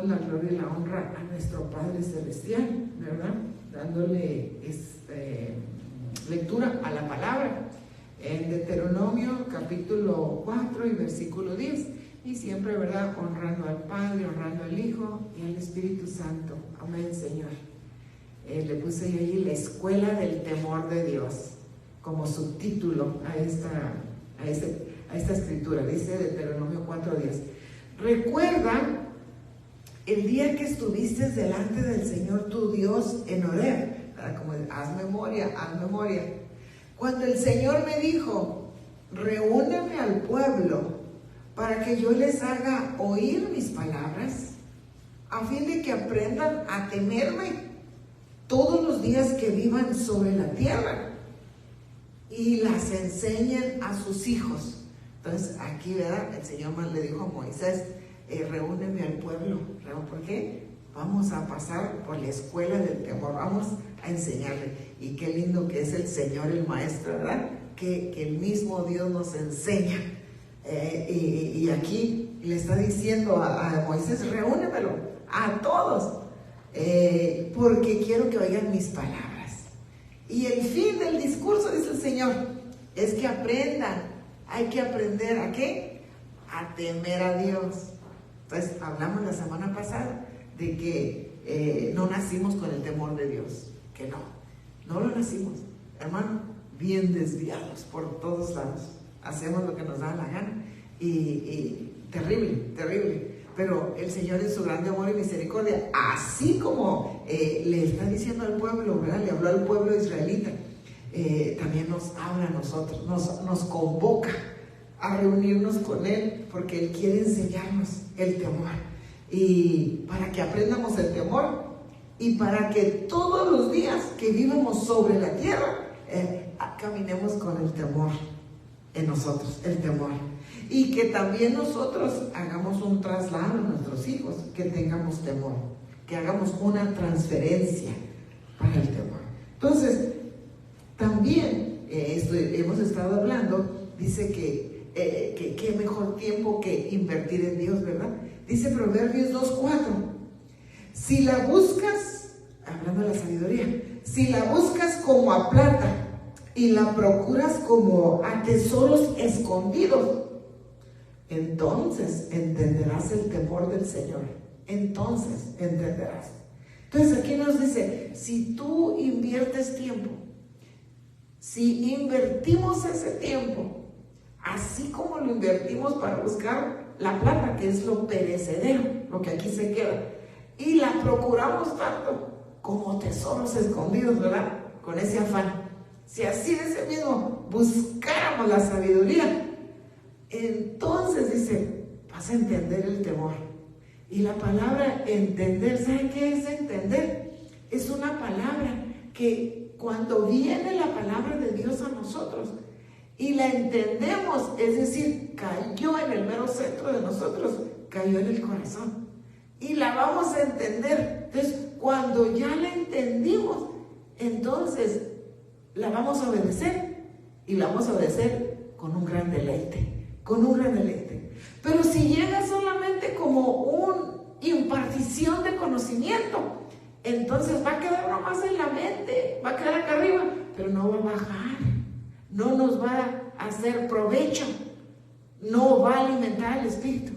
damos la gloria y la honra a nuestro Padre Celestial, ¿verdad? Dándole lectura a la palabra en Deuteronomio capítulo 4 y versículo 10. Y siempre, ¿verdad? Honrando al Padre, honrando al Hijo y al Espíritu Santo. Amén, Señor. Le puse yo allí la escuela del temor de Dios como subtítulo a esta escritura. Dice Deuteronomio 4:10. Recuerda el día que estuviste delante del Señor tu Dios en Horeb. Como haz memoria. Cuando el Señor me dijo, reúneme al pueblo para que yo les haga oír mis palabras, a fin de que aprendan a temerme todos los días que vivan sobre la tierra y las enseñen a sus hijos. Entonces aquí, ¿verdad? El Señor le dijo a Moisés, reúneme al pueblo. ¿Por qué? Vamos a pasar por la escuela del temor, vamos a enseñarle. Y qué lindo que es el Señor, el Maestro, ¿verdad? Que el mismo Dios nos enseña. Y aquí le está diciendo a Moisés, reúnemelo a todos, porque quiero que oigan mis palabras. Y el fin del discurso, dice el Señor, es que aprendan. Hay que aprender ¿a qué? A temer a Dios. Entonces hablamos la semana pasada de que no nacimos con el temor de Dios, que no lo nacimos, hermano, bien desviados por todos lados, hacemos lo que nos da la gana y terrible, pero el Señor en su grande amor y misericordia, así como le está diciendo al pueblo, ¿verdad? Le habló al pueblo israelita, también nos habla a nosotros, nos convoca a reunirnos con Él, porque Él quiere enseñarnos el temor, y para que aprendamos el temor, y para que todos los días que vivamos sobre la tierra, caminemos con el temor en nosotros, el temor, y que también nosotros hagamos un traslado a nuestros hijos, que tengamos temor, que hagamos una transferencia para el temor. Entonces, también hemos estado hablando, dice que qué mejor tiempo que invertir en Dios, ¿verdad? Dice Proverbios 2:4, si la buscas, hablando de la sabiduría, si la buscas como a plata y la procuras como a tesoros escondidos, entonces entenderás el temor del Señor. Entonces entenderás. Entonces aquí nos dice, si tú inviertes tiempo, si invertimos ese tiempo, así como lo invertimos para buscar la plata, que es lo perecedero, lo que aquí se queda, y la procuramos tanto como tesoros escondidos, ¿verdad? Con ese afán. Si así de ese mismo buscáramos la sabiduría, entonces dice, vas a entender el temor. Y la palabra entender, ¿sabe qué es entender? Es una palabra que cuando viene la palabra de Dios a nosotros y la entendemos, es decir, cayó en el mero centro de nosotros, cayó en el corazón y la vamos a entender. Entonces, cuando ya la entendimos, entonces la vamos a obedecer, y la vamos a obedecer con un gran deleite, Pero si llega solamente como una impartición de conocimiento, entonces va a quedar nomás en la mente, va a quedar acá arriba, pero no va a bajar, no nos va a hacer provecho, no va a alimentar el espíritu.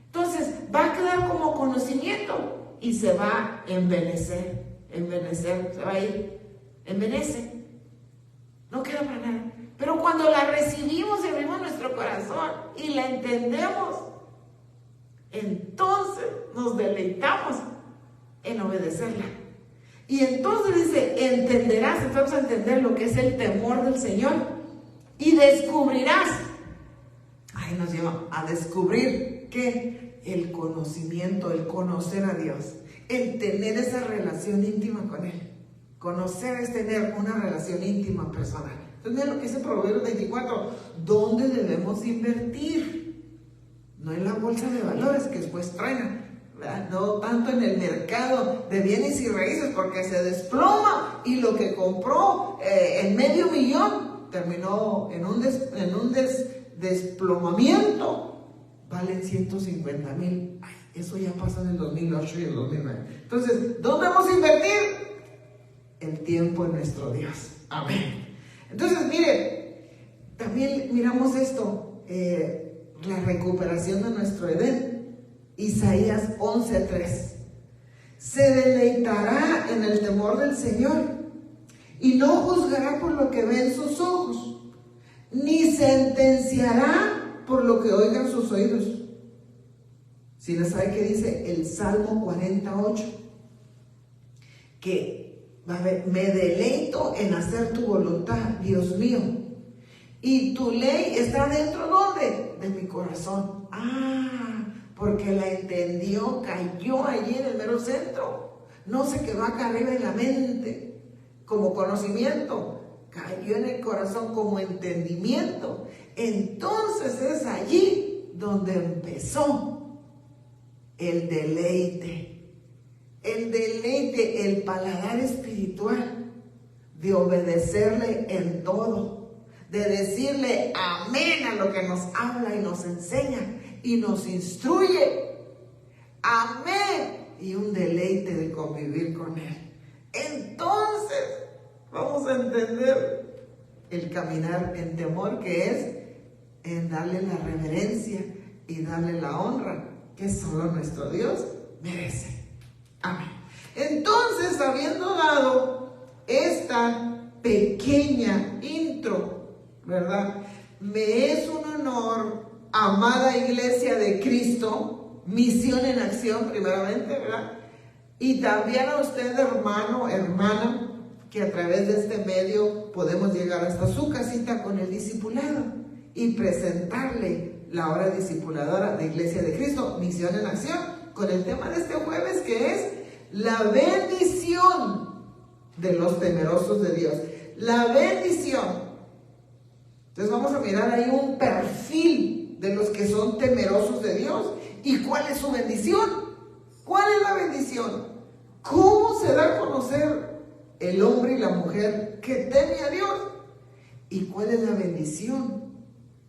Entonces va a quedar como conocimiento y se va a envenecer, se va a ir, envenece, no queda para nada. Pero cuando la recibimos y abrimos nuestro corazón y la entendemos, entonces nos deleitamos en obedecerla. Y entonces dice, entenderás, vamos a entender lo que es el temor del Señor y descubrirás. Ahí nos lleva a descubrir que el conocimiento, el conocer a Dios, el tener esa relación íntima con Él. Conocer es tener una relación íntima personal. Entonces, mira lo que dice Proverbios 24, ¿dónde debemos invertir? No en la bolsa de valores que después truena, ¿verdad? No tanto en el mercado de bienes y raíces, porque se desploma y lo que compró en $500,000 terminó en un desplomamiento, valen 150,000. Ay, Eso ya pasó en el 2008 y el 2009. Entonces, ¿dónde vamos a invertir? El tiempo en nuestro Dios. Amén. Entonces, mire, también miramos esto, la recuperación de nuestro Edén. Isaías 11:3. Se deleitará en el temor del Señor y no juzgará por lo que ven sus ojos, ni sentenciará por lo que oigan sus oídos. Si no sabe qué dice el Salmo 48, que me deleito en hacer tu voluntad, Dios mío, y tu ley está dentro, ¿dónde? De mi corazón. Porque la entendió, cayó allí en el mero centro, no se quedó acá arriba en la mente como conocimiento, cayó en el corazón como entendimiento. Entonces es allí donde empezó el deleite, el paladar espiritual de obedecerle en todo, de decirle amén a lo que nos habla y nos enseña y nos instruye. Amén. Y un deleite de convivir con Él. Entonces vamos a entender el caminar en temor, que es en darle la reverencia y darle la honra que solo nuestro Dios merece. Amén. Entonces, habiendo dado esta pequeña intro, ¿verdad? Me es un honor, amada Iglesia de Cristo, Misión en Acción primeramente, ¿verdad? Y también a usted, hermano, hermana, que a través de este medio podemos llegar hasta su casita con el discipulado y presentarle la hora discipuladora de Iglesia de Cristo, Misión en Acción, con el tema de este jueves, que es la bendición de los temerosos de Dios. La bendición. Entonces vamos a mirar ahí un perfil de los que son temerosos de Dios. ¿Y cuál es su bendición? ¿Cuál es la bendición? ¿Cómo se da a conocer el hombre y la mujer que teme a Dios? ¿Y cuál es la bendición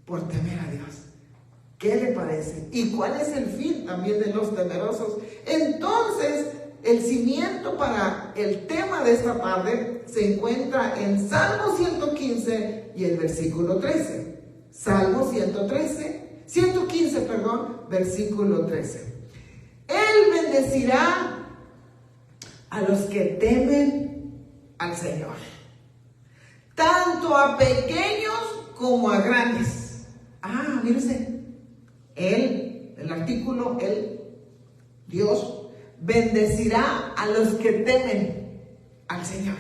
por temer a Dios? ¿Qué le parece? ¿Y cuál es el fin también de los temerosos? Entonces, el cimiento para el tema de esta tarde se encuentra en Salmo 115 y el versículo 13. Salmo 115, versículo 13. Él bendecirá a los que temen al Señor, tanto a pequeños como a grandes. Mírese, el artículo, Dios bendecirá a los que temen al Señor.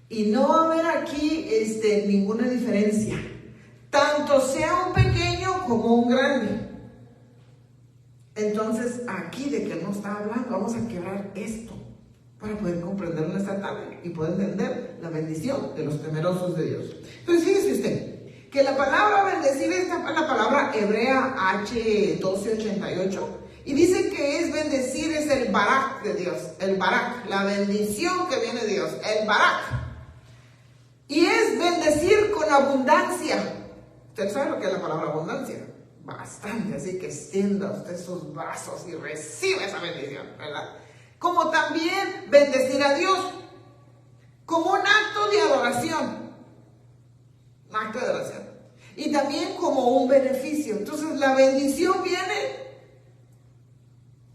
Y no va a haber aquí ninguna diferencia, tanto sea un pequeño como un grande. Entonces, aquí de qué nos está hablando, vamos a quebrar esto para poder comprenderlo esta tarde y poder entender la bendición de los temerosos de Dios. Entonces, fíjese usted que la palabra bendecir es la palabra hebrea H1288, y dice que es bendecir, es el barak de Dios, el barak, la bendición que viene de Dios, el barak. Y es bendecir con abundancia. ¿Usted sabe lo que es la palabra abundancia? Bastante, así que extienda usted sus brazos y reciba esa bendición, ¿verdad? Como también bendecir a Dios como un acto de adoración. Un acto de adoración. Y también como un beneficio. Entonces la bendición viene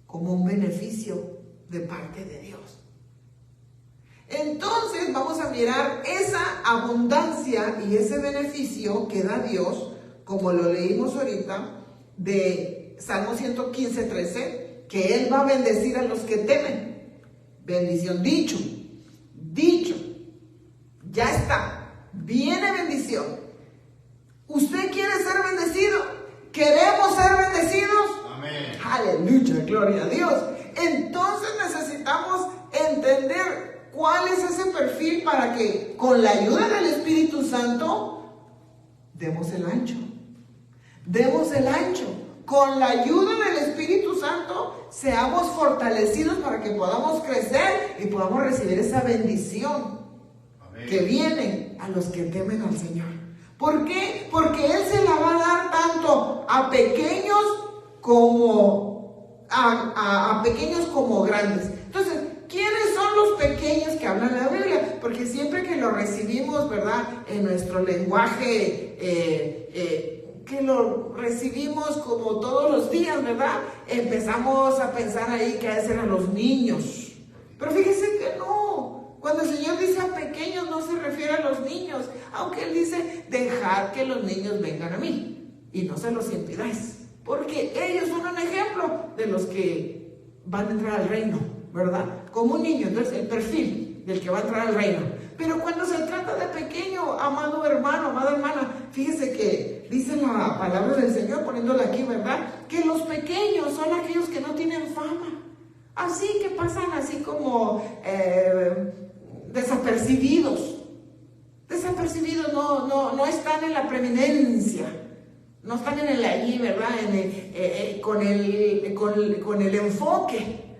como un beneficio de parte de Dios. Entonces vamos a mirar esa abundancia y ese beneficio que da Dios, como lo leímos ahorita, de Salmo 115, 13, que Él va a bendecir a los que temen. Bendición, dicho, ya está, viene bendición. ¿Usted quiere ser bendecido? ¿Queremos ser bendecidos? Amén. Aleluya, gloria a Dios. Entonces necesitamos entender cuál es ese perfil para que con la ayuda del Espíritu Santo demos el ancho. Con la ayuda del Espíritu Santo seamos fortalecidos para que podamos crecer y podamos recibir esa bendición. Amén. Que viene a los que temen al Señor. ¿Por qué? Porque Él se la va a dar tanto a pequeños como a pequeños como grandes. Entonces, ¿quiénes son los pequeños que hablan la Biblia? Porque siempre que lo recibimos, ¿verdad? En nuestro lenguaje, que lo recibimos como todos los días, ¿verdad? Empezamos a pensar ahí que eran los niños. Pero fíjese que no. Cuando el Señor dice a pequeños, no se refiere a los niños. Aunque Él dice, dejad que los niños vengan a mí. Y no se los impidáis. Porque ellos son un ejemplo de los que van a entrar al reino, ¿verdad? Como un niño, entonces el perfil del que va a entrar al reino. Pero cuando se trata de pequeño, amado hermano, amada hermana, fíjese que dice la palabra del Señor, poniéndola aquí, ¿verdad? Que los pequeños son aquellos que no tienen fama. Así que pasan así como desapercibidos. Desapercibidos, no están en la preeminencia. No están en el allí, ¿verdad? Con el enfoque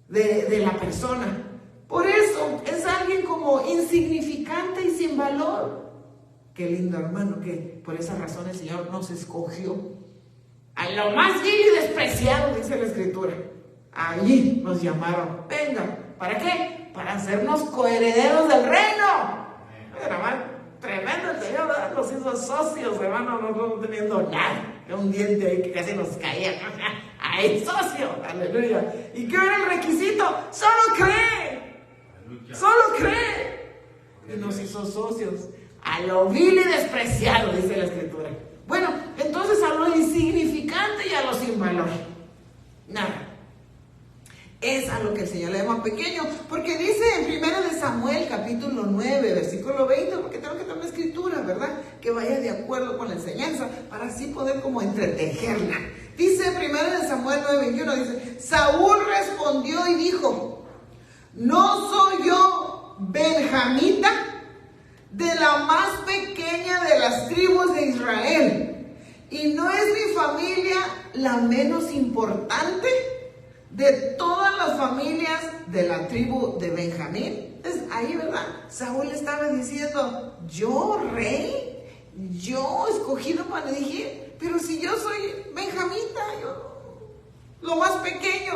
de la persona. Por eso es alguien como insignificante y sin valor. Qué lindo, hermano, que por esa razón el Señor nos escogió. A lo más vil y despreciado, dice la Escritura. Allí nos llamaron. Venga, ¿para qué? Para hacernos coherederos del reino. Tremendo el Señor, ¿verdad? Nos hizo socios, hermano, no teniendo nada. Un diente ahí que casi nos caía. ¡Ay, socio! ¡Aleluya! ¿Y qué era el requisito? ¡Solo cree! ¡Solo cree! Y nos hizo socios. A lo vil y despreciado, dice la Escritura. Bueno, entonces a lo insignificante y a lo sin valor. Nada. Es a lo que el Señor le llama pequeño, porque dice en 1 de Samuel capítulo 9, versículo 20, porque tengo que tener una escritura, ¿verdad? Que vaya de acuerdo con la enseñanza, para así poder como entretejerla. Dice 1 de Samuel 9, 21, dice, Saúl respondió y dijo, ¿no soy yo benjamita, de la más pequeña de las tribus de Israel? ¿Y no es mi familia la menos importante de todas las familias de la tribu de Benjamín? Entonces ahí, ¿verdad? Saúl estaba diciendo, yo rey, yo escogido para dirigir, pero si yo soy benjamita, yo lo más pequeño,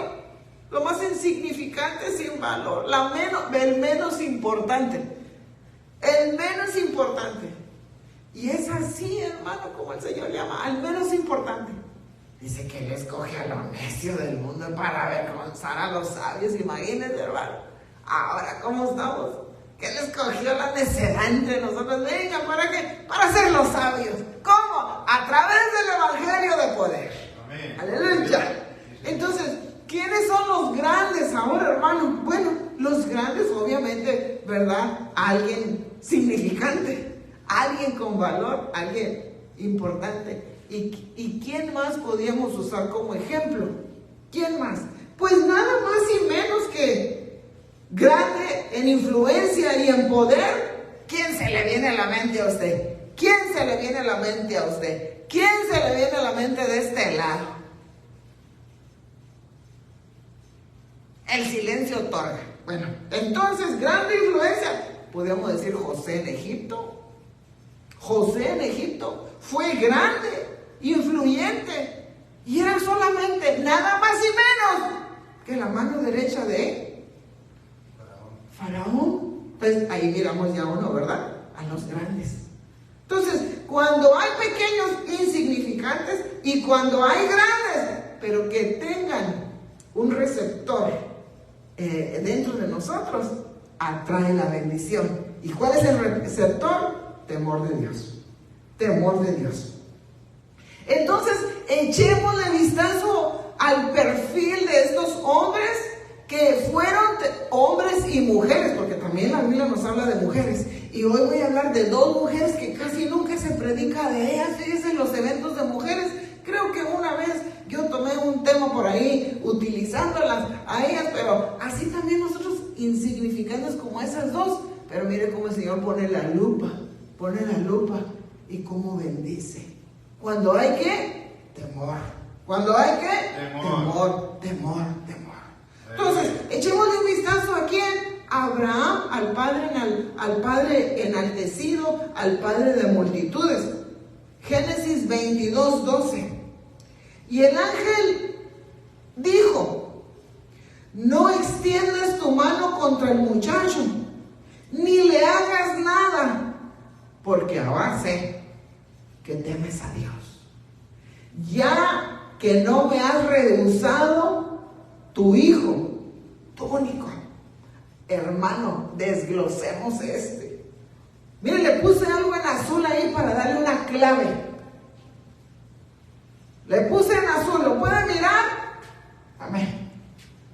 lo más insignificante, sin valor, el menos importante, el menos importante. Y es así, hermano, como el Señor llama, al menos importante. Dice que Él escoge a lo necio del mundo para avergonzar a los sabios. Imagínense, hermano. Ahora, ¿cómo estamos? Que Él escogió la necedad entre nosotros. Venga, ¿para qué? Para ser los sabios. ¿Cómo? A través del evangelio de poder. Amén. Aleluya. Entonces, ¿quiénes son los grandes ahora, hermano? Bueno, los grandes, obviamente, ¿verdad? Alguien significante, alguien con valor, alguien importante. ¿Y quién más podíamos usar como ejemplo? ¿Quién más? Pues nada más y menos que grande en influencia y en poder. ¿Quién se le viene a la mente a usted? ¿Quién se le viene a la mente a usted? ¿Quién se le viene a la mente de este lado? El silencio otorga. Bueno, entonces, grande influencia. Podríamos decir José en Egipto. José en Egipto fue grande, influyente, y era solamente nada más y menos que la mano derecha de Faraón. Pues ahí miramos ya uno, ¿verdad? A los grandes. Entonces, cuando hay pequeños insignificantes y cuando hay grandes, pero que tengan un receptor dentro de nosotros, atrae la bendición. ¿Y cuál es el receptor? Temor de Dios. Temor de Dios. Entonces, echémosle vistazo al perfil de estos hombres que fueron hombres y mujeres, porque también la Biblia nos habla de mujeres. Y hoy voy a hablar de dos mujeres que casi nunca se predica de ellas. Fíjense, en los eventos de mujeres, creo que una vez yo tomé un tema por ahí utilizándolas a ellas, pero así también nosotros insignificantes como esas dos. Pero mire cómo el Señor pone la lupa y cómo bendice. Cuando hay ¿qué? Temor. Cuando hay ¿qué? Temor. Entonces, echémosle un vistazo a quién. Abraham, al padre enaltecido, al padre de multitudes. Génesis 22:12. Y el ángel dijo: no extiendas tu mano contra el muchacho, ni le hagas nada, porque ahora sé que temes a Dios, ya que no me has rehusado tu hijo, tu único. Hermano, desglosemos Miren, le puse algo en azul ahí para darle una clave. Le puse en azul, ¿lo pueden mirar? Amén.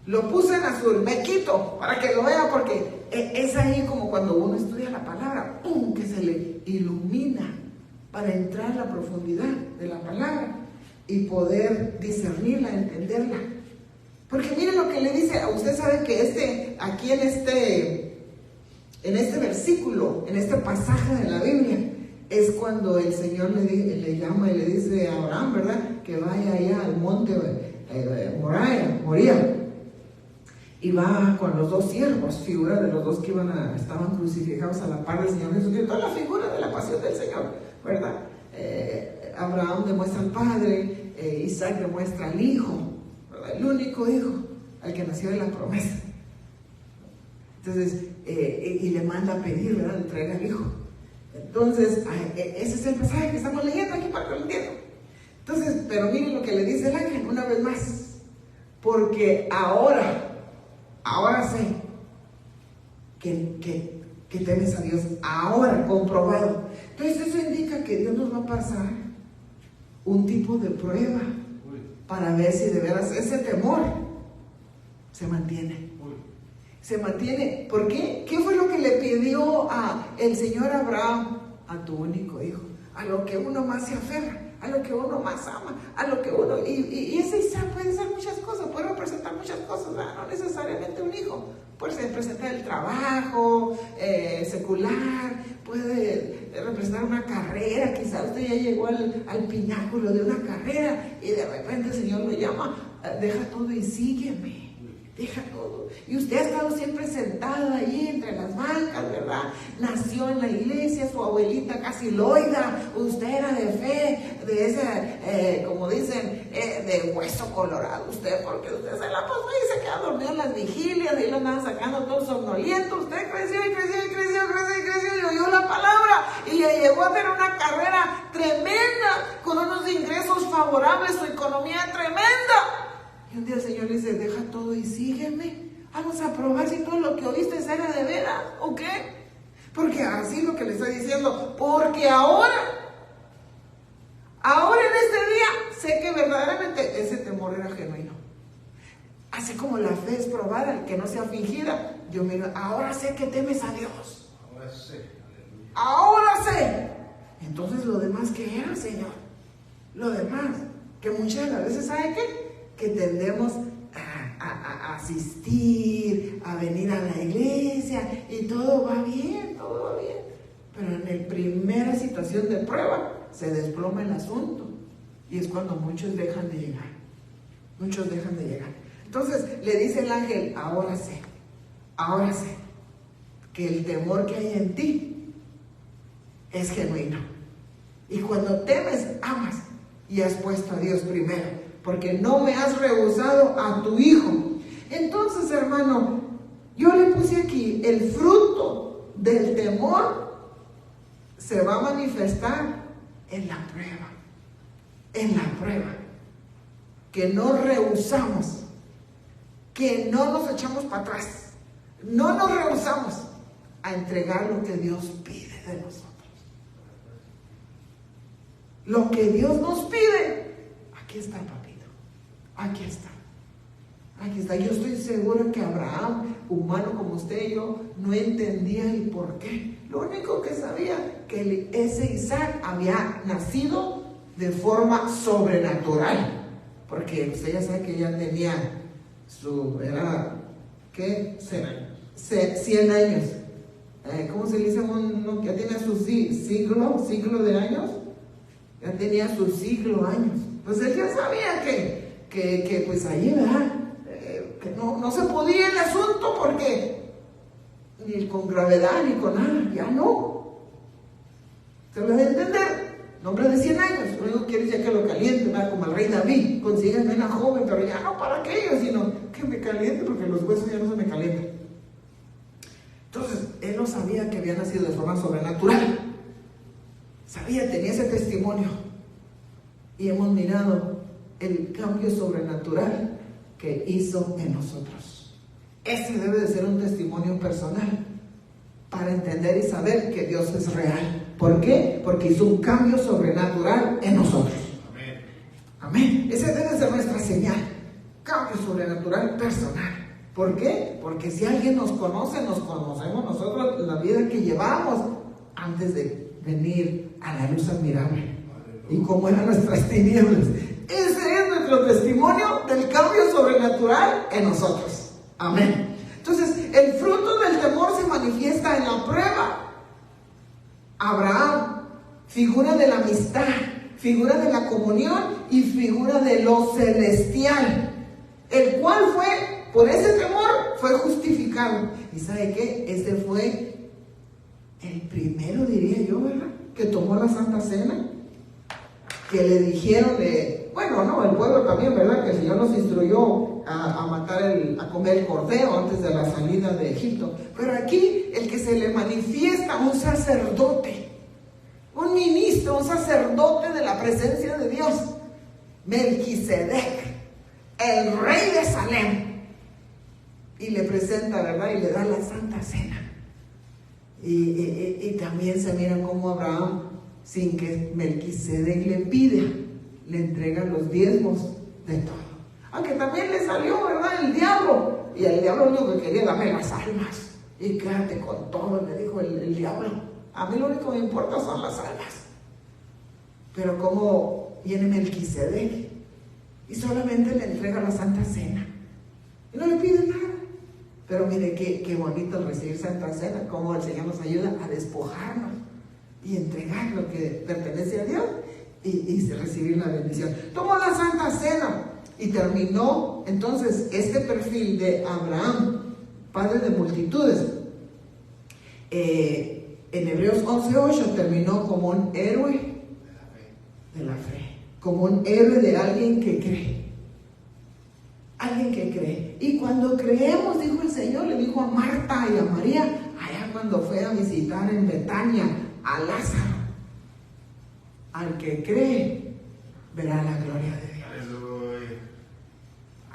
Lo puse en azul, me quito para que lo vean, porque es ahí como cuando uno estudia la palabra, ¡pum!, que se le ilumina para entrar a la profundidad de la palabra y poder discernirla, entenderla. Porque miren lo que le dice, usted sabe que aquí en este versículo, en este pasaje de la Biblia, es cuando el Señor le llama y le dice a Abraham, ¿verdad?, que vaya allá al monte Moría, y va con los dos siervos, figura de los dos que estaban crucificados a la par del Señor Jesucristo, toda la figura de la pasión del Señor, ¿verdad? Abraham demuestra al Padre, Isaac demuestra al Hijo, ¿verdad?, el único Hijo, al que nació de la promesa. Entonces, y le manda a pedir, ¿verdad?, le traiga al Hijo. Entonces, ese es el pasaje que estamos leyendo aquí para que lo entiendan. Entonces, pero miren lo que le dice el ángel una vez más: porque ahora sé que temes a Dios, ahora comprobado. Entonces eso indica que Dios nos va a pasar un tipo de prueba para ver si de veras ese temor se mantiene. Se mantiene. ¿Por qué? ¿Qué fue lo que le pidió el Señor a Abraham? A tu único hijo, a lo que uno más se aferra, a lo que uno más ama, a lo que uno... Y ese Isaac puede ser muchas cosas, puede representar muchas cosas, ¿verdad? No necesariamente un hijo, puede representar el trabajo secular, puede representar una carrera. Quizás usted ya llegó al pináculo de una carrera y de repente el Señor lo llama: deja todo y sígueme. Deja todo. Y usted ha estado siempre sentada ahí entre las bancas, ¿verdad? Nació en la iglesia, su abuelita casi loida. Usted era de fe, de ese, como dicen, de hueso colorado. Usted, porque usted se la pasó y se quedó dormido en las vigilias y lo andaban sacando todo somnoliento. Usted creció y oyó la palabra y le llegó a hacer una carrera tremenda con unos ingresos favorables, su economía tremenda. Y un día el Señor le dice: deja todo y sígueme. Vamos a probar si todo lo que oíste era de veras o qué. Porque así es lo que le estoy diciendo. Porque ahora en este día, sé que verdaderamente ese temor era genuino. Así como la fe es probada, que no sea fingida. Yo miro, ahora sé que temes a Dios. Ahora sé. Ahora sé. Entonces, lo demás, ¿qué era, Señor? Lo demás, que muchas de las veces, ¿sabe qué? Que tendemos a asistir, a venir a la iglesia y todo va bien. Pero en la primera situación de prueba se desploma el asunto y es cuando muchos dejan de llegar. Entonces le dice el ángel: ahora sé que el temor que hay en ti es genuino. Y cuando temes, amas y has puesto a Dios primero, porque no me has rehusado a tu hijo. Entonces, hermano, yo le puse aquí: el fruto del temor se va a manifestar en la prueba. Que no rehusamos, que no nos echamos para atrás, no nos rehusamos a entregar lo que Dios pide de nosotros. Lo que Dios nos pide, aquí está, papito, aquí está. Yo estoy segura que Abraham, humano como usted y yo, no entendía el por qué. Lo único que sabía, que ese Isaac había nacido de forma sobrenatural, porque usted ya sabe que ya tenía ¿qué? 100 años. ¿Cómo se dice? Ya tenía su siglo de años. Ya tenía su siglo años. Pues él ya sabía que pues ahí, ¿verdad? Que no se podía el asunto, porque ni con gravedad ni con nada, ya no. ¿Se lo debe entender? un hombre de 100 años, lo único que quiere es ya que lo caliente, ¿verdad? Como el rey David, consíganme una joven, pero ya no para aquello, sino que me caliente porque los huesos ya no se me calientan. Entonces, él no sabía que había nacido de forma sobrenatural. Sabía, tenía ese testimonio. Y hemos mirado el cambio sobrenatural que hizo en nosotros. Ese debe de ser un testimonio personal para entender y saber que Dios es real. ¿Por qué? Porque hizo un cambio sobrenatural en nosotros. Amén. Amén. Ese debe ser nuestra señal. Cambio sobrenatural personal. ¿Por qué? Porque si alguien nos conoce, nos conocemos nosotros la vida que llevamos antes de venir a la luz admirable. Y cómo eran nuestras tinieblas. Ese es nuestro testimonio del cambio sobrenatural en nosotros. Amén. Entonces, el fruto del temor se manifiesta en la prueba. Abraham, figura de la amistad, figura de la comunión y figura de lo celestial, el cual fue, por ese temor, fue justificado. ¿Y sabe qué? Ese fue el primero, diría yo, ¿verdad?, que tomó la Santa Cena, que le dijeron bueno, no, el pueblo también, ¿verdad?, que el Señor nos instruyó a comer el cordero antes de la salida de Egipto. Pero aquí el que se le manifiesta un sacerdote, un ministro, un sacerdote de la presencia de Dios, Melquisedec, el rey de Salem, y le presenta, ¿verdad?, y le da la Santa Cena. Y también se mira cómo Abraham, sin que Melquisedec le pida, le entrega los diezmos de todo. Aunque también le salió, ¿verdad?, el diablo. Y el diablo lo único que quería, dame las almas. Y quédate con todo, le dijo el diablo. A mí lo único que me importa son las almas. Pero como viene Melquisedec y solamente le entrega la Santa Cena. Y no le pide nada. Pero mire qué bonito recibir Santa Cena, cómo el Señor nos ayuda a despojarnos y entregar lo que pertenece a Dios y recibir la bendición. Tomó la Santa Cena y terminó entonces este perfil de Abraham, padre de multitudes. En Hebreos 11:8 terminó como un héroe de la fe, como un héroe de alguien que cree. Alguien que cree. Y cuando creemos, dijo el Señor, le dijo a Marta y a María, allá cuando fue a visitar en Betania a Lázaro, al que cree, verá la gloria de Dios. Aleluya.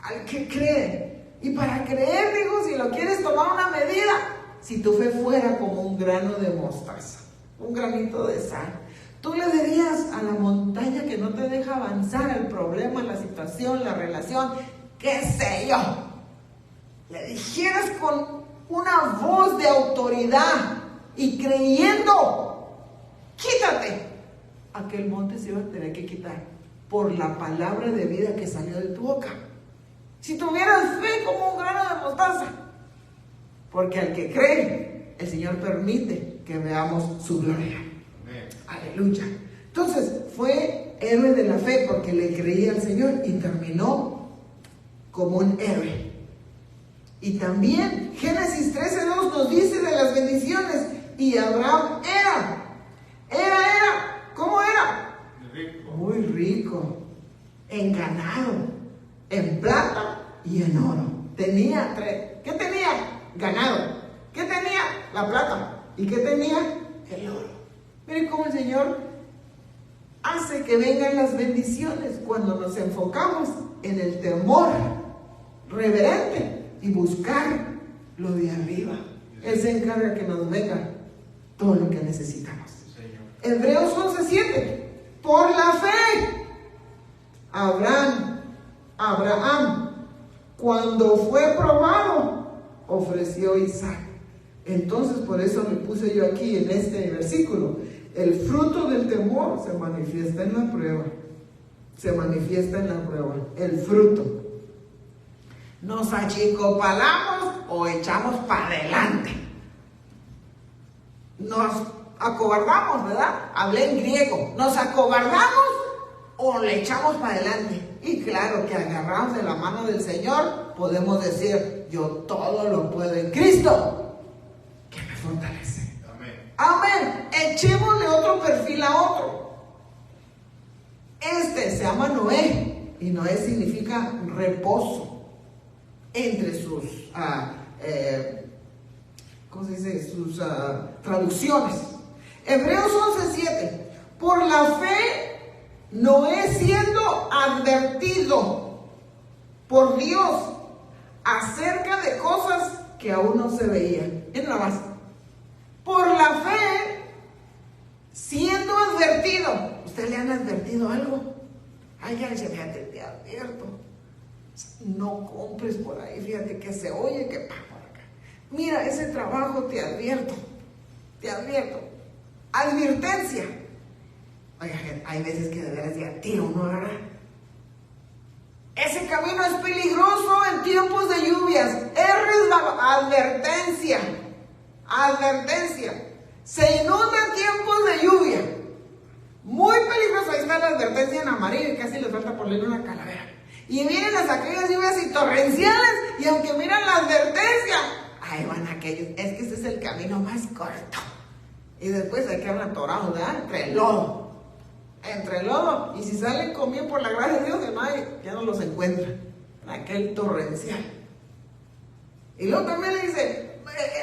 Al que cree. Y para creer, digo, si lo quieres tomar una medida, si tu fe fuera como un grano de mostaza, un granito de sal, tú le dirías a la montaña que no te deja avanzar el problema, la situación, la relación, qué sé yo, le dijeras con una voz de autoridad y creyendo, quítate, aquel monte se iba a tener que quitar por la palabra de vida que salió de tu boca. Si tuvieras fe como un grano de mostaza, porque al que cree, el Señor permite que veamos su gloria. Amén. Aleluya. Entonces fue héroe de la fe porque le creía al Señor y terminó como un héroe. Y también Génesis 13:2 nos dice de las bendiciones. Y Abraham era, ¿cómo era? Rico. Muy rico, en ganado, en plata y en oro. Tenía ¿qué tenía? Ganado. ¿Qué tenía? La plata. ¿Y qué tenía? El oro. Miren cómo el Señor hace que vengan las bendiciones cuando nos enfocamos en el temor reverente y buscar lo de arriba. Él se encarga que nos venga todo lo que necesitamos. Hebreos 11:7. Por la fe, Abraham, cuando fue probado, ofreció Isaac. Entonces, por eso le puse yo aquí en este versículo, el fruto del temor se manifiesta en la prueba. Se manifiesta en la prueba, el fruto. ¿Nos achicopalamos o echamos para adelante? Nos acobardamos, ¿verdad? Hablé en griego. ¿Nos acobardamos o le echamos para adelante? Y claro que agarrados de la mano del Señor, podemos decir, yo todo lo puedo en Cristo, que me fortalece. Amén. Amén. Echémosle otro perfil a otro. Se llama Noé, y Noé significa reposo entre sus, ¿cómo se dice? Sus traducciones. Hebreos 11:7. Por la fe, Noé siendo advertido por Dios acerca de cosas que aún no se veían. En la base. Por la fe, siendo advertido. ¿Usted le han advertido algo? Ay, ya dice, fíjate, te advierto. No compres por ahí, fíjate que se oye que pa por acá. Mira, ese trabajo te advierto. Te advierto. Advertencia. Oiga, hay veces que de veras ya tira uno, ¿verdad? Ese camino es peligroso en tiempos de lluvias. Advertencia. Advertencia. Se inunda en tiempos de lluvia. Muy peligroso. Ahí está la advertencia en amarillo y casi les falta ponerle una calavera. Y vienen las aquellas lluvias y torrenciales. Y aunque miran la advertencia, ahí van aquellos. Es que ese es el camino más corto. Y después hay que hablar atorados, ¿verdad? Entre el lodo. Entre el lodo. Y si salen con bien por la gracia de Dios, ya no los encuentran. Aquel torrencial. Y luego también le dice,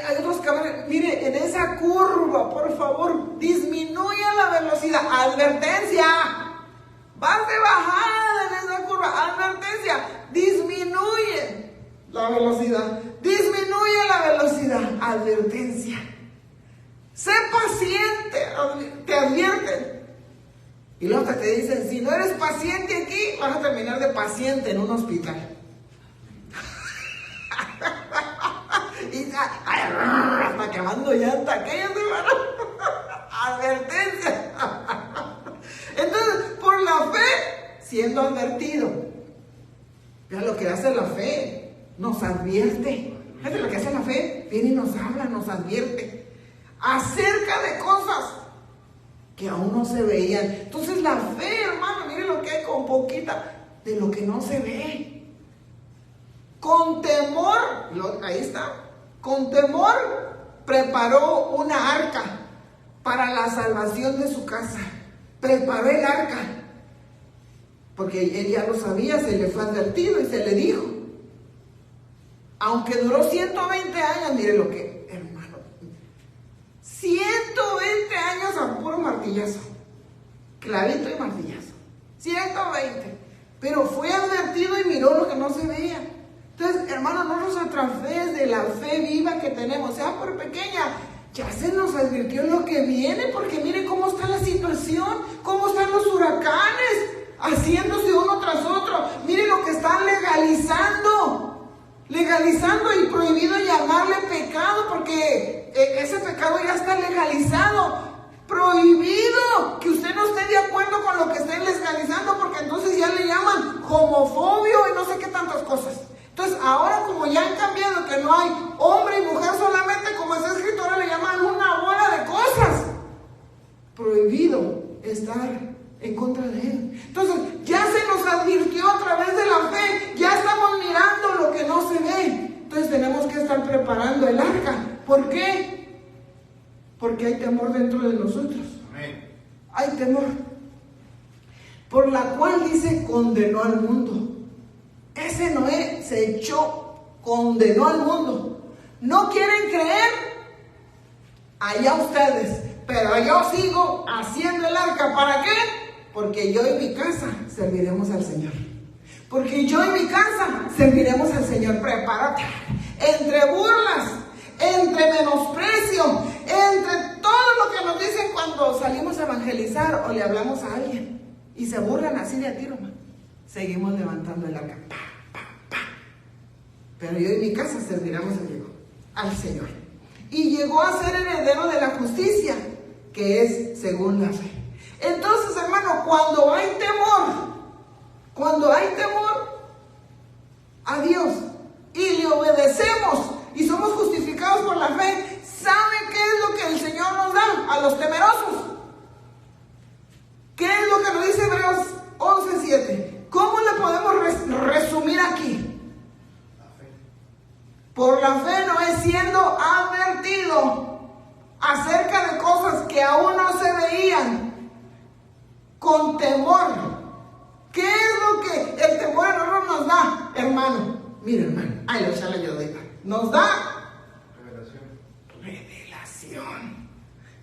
hay otros caminos. Mire, en esa curva, por favor, disminuya la velocidad. Advertencia. Vas de bajada en esa curva. Advertencia. Disminuye la velocidad. Disminuye la velocidad. Advertencia. Sé paciente. Te advierten. Y luego te dicen, si no eres paciente aquí, vas a terminar de paciente en un hospital. Y hasta quemando llanta, aquellos hermanos. Advertencia. Entonces, por la fe, siendo advertido. Vean lo que hace la fe. Nos advierte. Fíjate lo que hace la fe. Viene y nos habla, nos advierte. Acerca de cosas que aún no se veían. Entonces la fe, hermano, mire lo que hay con poquita de lo que no se ve. Con temor, ahí está, con temor preparó una arca para la salvación de su casa. Preparó el arca, porque él ya lo sabía, se le fue advertido y se le dijo. Aunque duró 120 años, mire lo que, hermano, 120 años a puro martillazo, clavito y martillazo, 120, pero fue advertido y miró lo que no se veía. Entonces, hermano, no nos atrafes de la fe viva que tenemos, sea por pequeña, ya se nos advirtió lo que viene, porque mire cómo está la situación, cómo están los huracanes, haciéndose uno tras otro. Mire lo que están legalizando y prohibido llamarle pecado, porque ese pecado ya está legalizado. Prohibido que usted no esté de acuerdo con lo que estén legalizando, porque entonces ya le llaman homofobio y no sé qué tantas cosas. Entonces ahora, como ya han cambiado, que no hay hombre y mujer solamente, como está escrito, ahora le llaman una bola de cosas. Prohibido estar en contra de él. Entonces ya se nos advirtió a través de la fe, ya estamos mirando lo que no se ve. Entonces tenemos que estar preparando el arca. ¿Por qué? Porque hay temor dentro de nosotros. Amén. Hay temor. Por la cual dice, condenó al mundo. Ese Noé se echó, condenó al mundo. ¿No quieren creer? Allá ustedes. Pero yo sigo haciendo el arca. ¿Para qué? Porque yo y mi casa serviremos al Señor. Porque yo y mi casa serviremos al Señor. Prepárate. Entre burlas, entre menosprecio, entre todo lo que nos dicen cuando salimos a evangelizar o le hablamos a alguien y se burlan así de a tiro, man. Seguimos levantando el arca. Pa, pa, pa. Pero yo y mi casa serviremos al Señor. Y llegó a ser heredero de la justicia, que es según la fe. Entonces, hermano, cuando hay temor a Dios y le obedecemos y somos justificados por la fe, ¿sabe qué es lo que el Señor nos da a los temerosos? ¿Qué es lo que nos dice Hebreos 11:7? ¿Cómo le podemos resumir aquí? La fe. Por la fe no es siendo advertido acerca de cosas que aún no se veían, con temor nos da, hermano? Mira, hermano, ahí le echa la ayudita. Nos da revelación.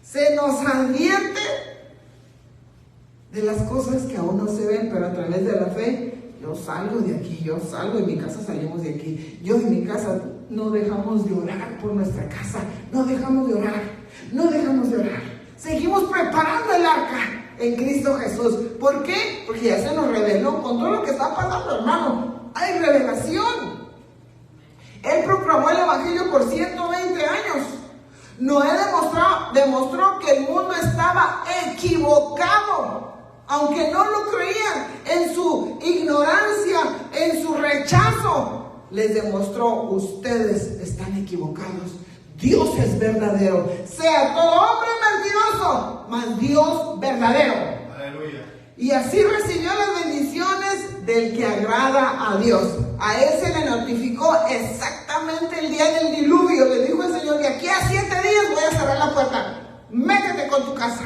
Se nos advierte de las cosas que aún no se ven, pero a través de la fe, yo salgo de aquí, yo salgo, en mi casa salimos de aquí. Yo en mi casa no dejamos de orar por nuestra casa, no dejamos de orar, no dejamos de orar. Seguimos preparando el arca en Cristo Jesús. ¿Por qué? Porque ya se nos reveló con todo lo que está pasando, hermano. Hay revelación. Él proclamó el evangelio por 120 años. Noé demostró que el mundo estaba equivocado, aunque no lo creían, en su ignorancia, en su rechazo. Les demostró: ustedes están equivocados. Dios es verdadero. Sea todo hombre mentiroso, mas Dios verdadero. Aleluya. Y así recibió las bendiciones del que agrada a Dios. A él se le notificó exactamente el día del diluvio. Le dijo el Señor: de aquí a 7 días voy a cerrar la puerta. Métete con tu casa.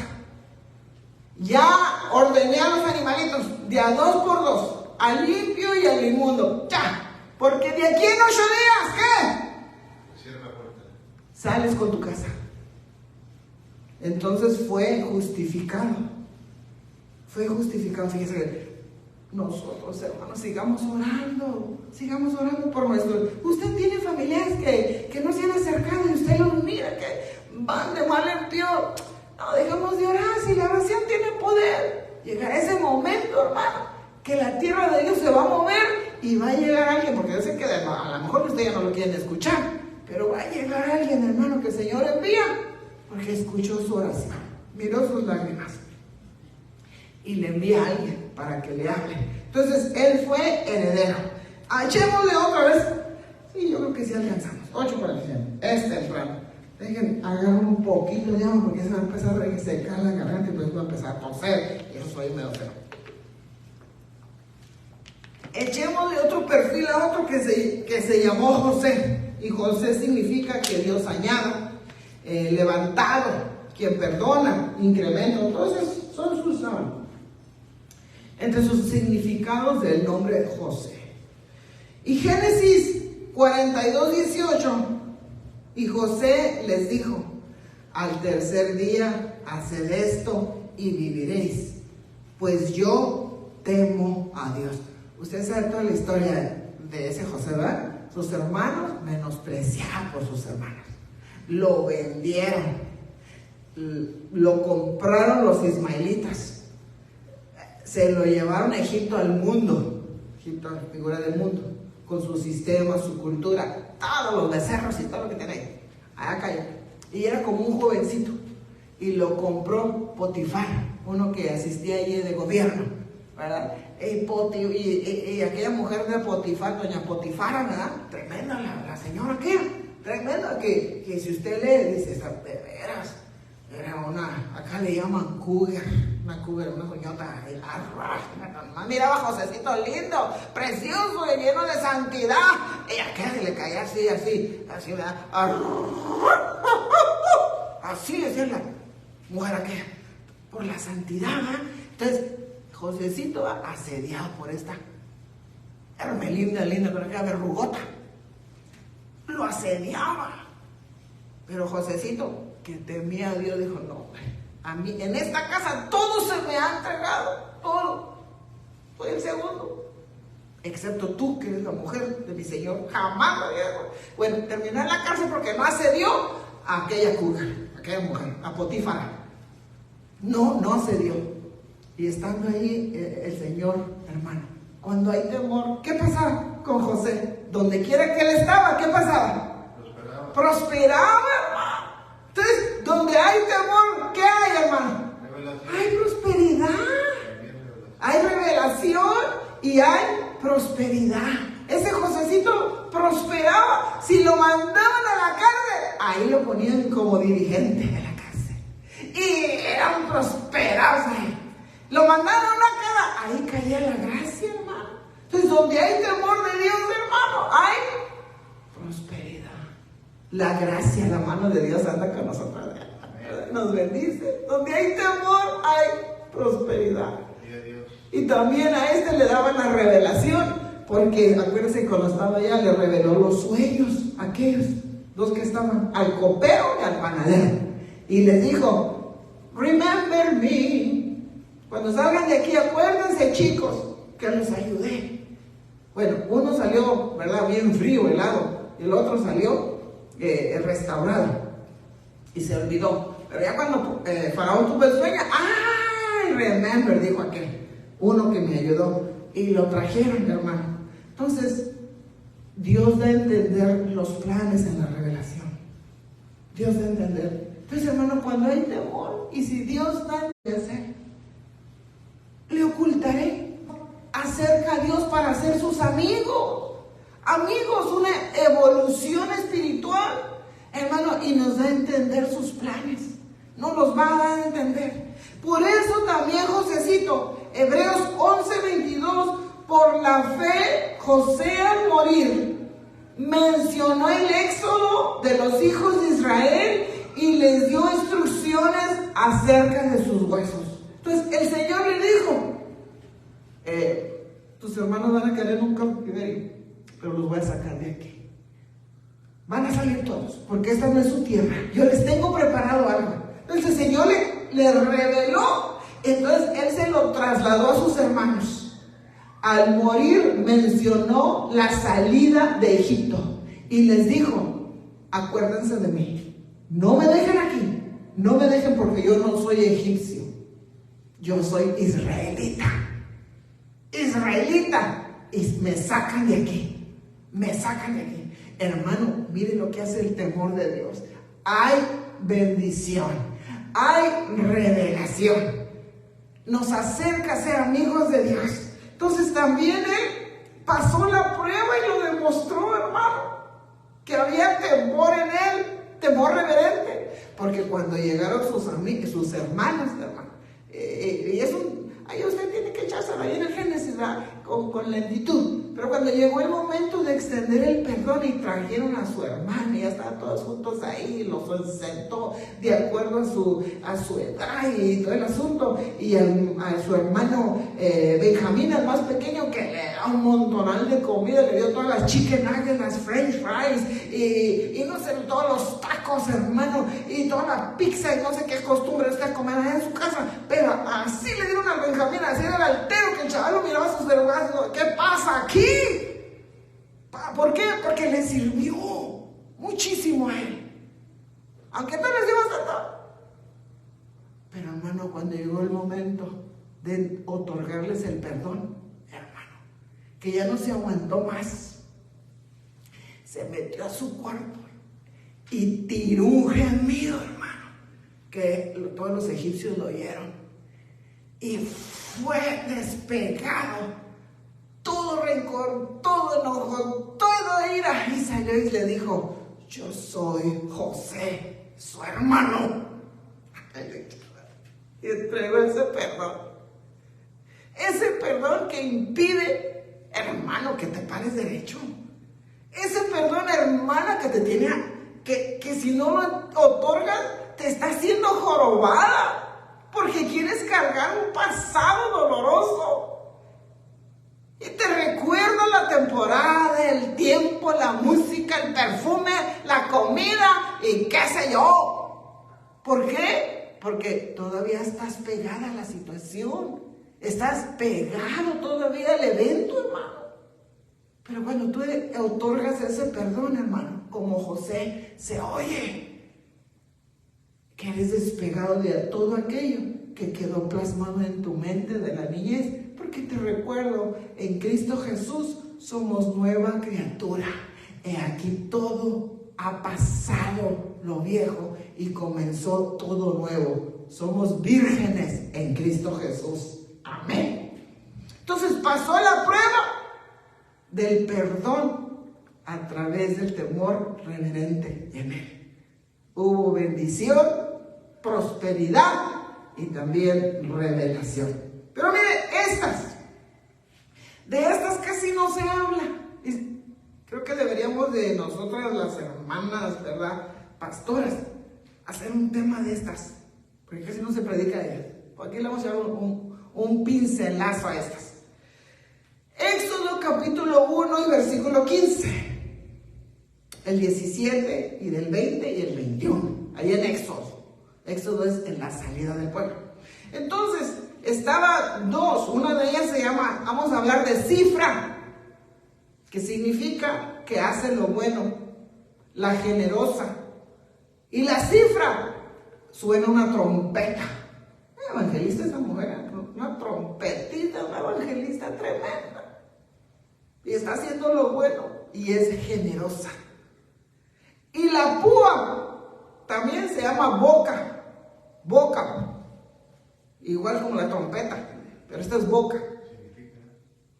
Ya ordené a los animalitos de a 2 por 2, al limpio y al inmundo. Ya. Porque de aquí en 8 días, ¿qué? Cierra la puerta. Sales con tu casa. Entonces fue justificado. Fue justificado. Fíjese, nosotros, hermanos, sigamos orando por nuestros. Usted tiene familiares que no se han acercado y usted los mira, que van de mal en peor. No dejemos de orar, si la oración tiene poder. Llegará ese momento, hermano, que la tierra de Dios se va a mover y va a llegar alguien, porque yo sé que a lo mejor ustedes ya no lo quieren escuchar, pero va a llegar alguien, hermano, que el Señor envía, porque escuchó su oración, miró sus lágrimas y le envía a alguien para que le hable. Entonces él fue heredero. Echémosle otra vez. Sí, yo creo que sí alcanzamos. 8 para el 100. Temprano. Dejen, agarrar un poquito de agua, porque se va a empezar a secar la garganta y pues va a empezar a toser. Y eso soy medio feo. Echémosle otro perfil a otro que se llamó José. Y José significa que Dios añada, levantado, quien perdona, incrementa. Entonces son sus entre sus significados del nombre José. Y Génesis 42:18, y José les dijo: al tercer día haced esto y viviréis, pues yo temo a Dios. Usted sabe toda la historia de ese José, ¿verdad? Sus hermanos menospreciaban por sus hermanos, lo vendieron, lo compraron los ismaelitas, se lo llevaron a Egipto, al mundo. Egipto, la figura del mundo, con su sistema, su cultura, todos los becerros y todo lo que tiene allá cayó. Y era como un jovencito, y lo compró Potifar, uno que asistía allí de gobierno, ¿verdad? Y aquella mujer de Potifar, doña Potifara, ¿verdad? Tremenda la señora aquella, tremenda, que si usted lee, dice: de veras, era una, acá le llaman cougar, una coñota, miraba a Josecito lindo, precioso y lleno de santidad, y acá se le caía así, ¿verdad? Así decía la mujer aquella, por la santidad, ¿verdad? Entonces, Josecito asediado por esta Hermelinda linda, con aquella verrugota, lo asediaba. Pero Josecito, que temía a Dios, dijo: no, a mí en esta casa todo se me ha entregado, todo. Soy el segundo, excepto tú, que eres la mujer de mi Señor. Jamás lo había. Bueno, terminó en la cárcel porque no accedió a aquella mujer, a Potifar. No accedió. Y estando ahí el Señor, hermano, cuando hay temor, ¿qué pasaba con José? Donde quiera que él estaba, ¿qué pasaba? Prosperaba, hermano. Entonces, donde hay temor, ¿qué hay, hermano? Hay prosperidad, hay revelación y hay prosperidad. Ese Josecito prosperaba. Si lo mandaban a la cárcel, ahí lo ponían como dirigente de la cárcel. Y eran prosperados ahí. Lo mandaron a una casa, ahí caía la gracia, hermano. Entonces, donde hay temor de Dios, hermano, hay prosperidad. La gracia, la mano de Dios anda con nosotros. Nos bendice. Donde hay temor, hay prosperidad. Y también a este le daban la revelación Porque acuérdense, cuando estaba allá le reveló los sueños a aquellos dos que estaban, al copero y al panadero, y les dijo: remember me, cuando salgan de aquí acuérdense, chicos, que los ayudé. Bueno, uno salió, ¿verdad?, bien frío, helado, y el otro salió restaurado y se olvidó. Pero ya cuando Faraón tuvo el sueño, ¡ay! Remember, dijo aquel, uno que me ayudó, y lo trajeron, hermano. Entonces, Dios da a entender los planes en la revelación. Dios da a entender. Entonces, hermano, cuando hay temor, y si Dios da a entender, le ocultaré acerca a Dios para ser sus amigos. Amigos, una evolución espiritual, hermano, y nos da a entender sus planes. No los va a dar a entender. Por eso también Josecito, Hebreos 11:22, por la fe, José al morir, mencionó el éxodo de los hijos de Israel y les dio instrucciones acerca de sus huesos. Entonces el Señor le dijo: tus hermanos van a caer en un cautiverio, pero los voy a sacar de aquí. Van a salir todos, porque esta no es su tierra. Yo les tengo preparado algo. Entonces el Señor le reveló. Entonces Él se lo trasladó a sus hermanos. Al morir mencionó la salida de Egipto y les dijo: acuérdense de mí. No me dejen aquí. No me dejen, porque yo no soy egipcio. Yo soy israelita. Israelita. Y me sacan de aquí. Me sacan de aquí. Hermano, miren lo que hace el temor de Dios. Hay bendición. Hay revelación. Nos acerca a ser amigos de Dios. Entonces también él pasó la prueba y lo demostró, hermano, que había temor en él, temor reverente. Porque cuando llegaron sus amigos, sus hermanos, hermano, y eso, ahí usted tiene que echárselo ahí en el Génesis, con lentitud. Pero cuando llegó el momento de extender el perdón y trajeron a su hermano, y ya estaban todos juntos ahí, los sentó de acuerdo a su edad y todo el asunto, y a su hermano Benjamín, el más pequeño, que le da un montonal de comida, le dio todas las chicken nuggets, las french fries, y no sé, todos los tacos, hermano, y toda la pizza, y no sé qué costumbre está comer allá en su casa, pero así le dieron al Benjamín, así era el altero, que el chaval lo miraba a sus vergüenzas, ¿qué pasa aquí? ¿Por qué? Porque le sirvió muchísimo a él, aunque no les dio bastante. Pero hermano, cuando llegó el momento de otorgarles el perdón, hermano, que ya no se aguantó más, se metió a su cuarto y tiró un gemido, hermano, que todos los egipcios lo oyeron, y fue despegado todo rencor, todo enojo, toda ira, y salió y le dijo: yo soy José, su hermano. Y entregó ese perdón que impide, hermano, que te pares derecho. Ese perdón, hermana, que te tiene, que si no lo otorgas, te está haciendo jorobada, porque quieres cargar un pasado doloroso. Y te recuerda la temporada, el tiempo, la música, el perfume, la comida y qué sé yo. ¿Por qué? Porque todavía estás pegada a la situación. Estás pegado todavía al evento, hermano. Pero cuando tú otorgas ese perdón, hermano, como José, se oye que eres despegado de todo aquello que quedó plasmado en tu mente de la niñez. Porque te recuerdo, en Cristo Jesús somos nueva criatura. He aquí todo ha pasado lo viejo y comenzó todo nuevo. Somos vírgenes en Cristo Jesús. Amén. Entonces pasó la prueba del perdón a través del temor reverente en él. Hubo bendición, prosperidad y también revelación. Pero mire, de estas casi no se habla. Y creo que deberíamos de nosotras, las hermanas, ¿verdad?, pastoras, hacer un tema de estas, porque casi no se predica de ellas. Aquí le vamos a dar un pincelazo a estas. Éxodo capítulo 1 y versículo 15. El 17 y del 20 y el 21. Ahí en Éxodo. Éxodo es en la salida del pueblo. Entonces, estaba dos. Una de ellas se llama, vamos a hablar de Cifra, que significa que hace lo bueno, la generosa. Y la Cifra suena una trompeta. Evangelista esa mujer, una trompetita, una evangelista tremenda. Y está haciendo lo bueno y es generosa. Y la púa también se llama boca. Boca. Igual como la trompeta, pero esta es boca.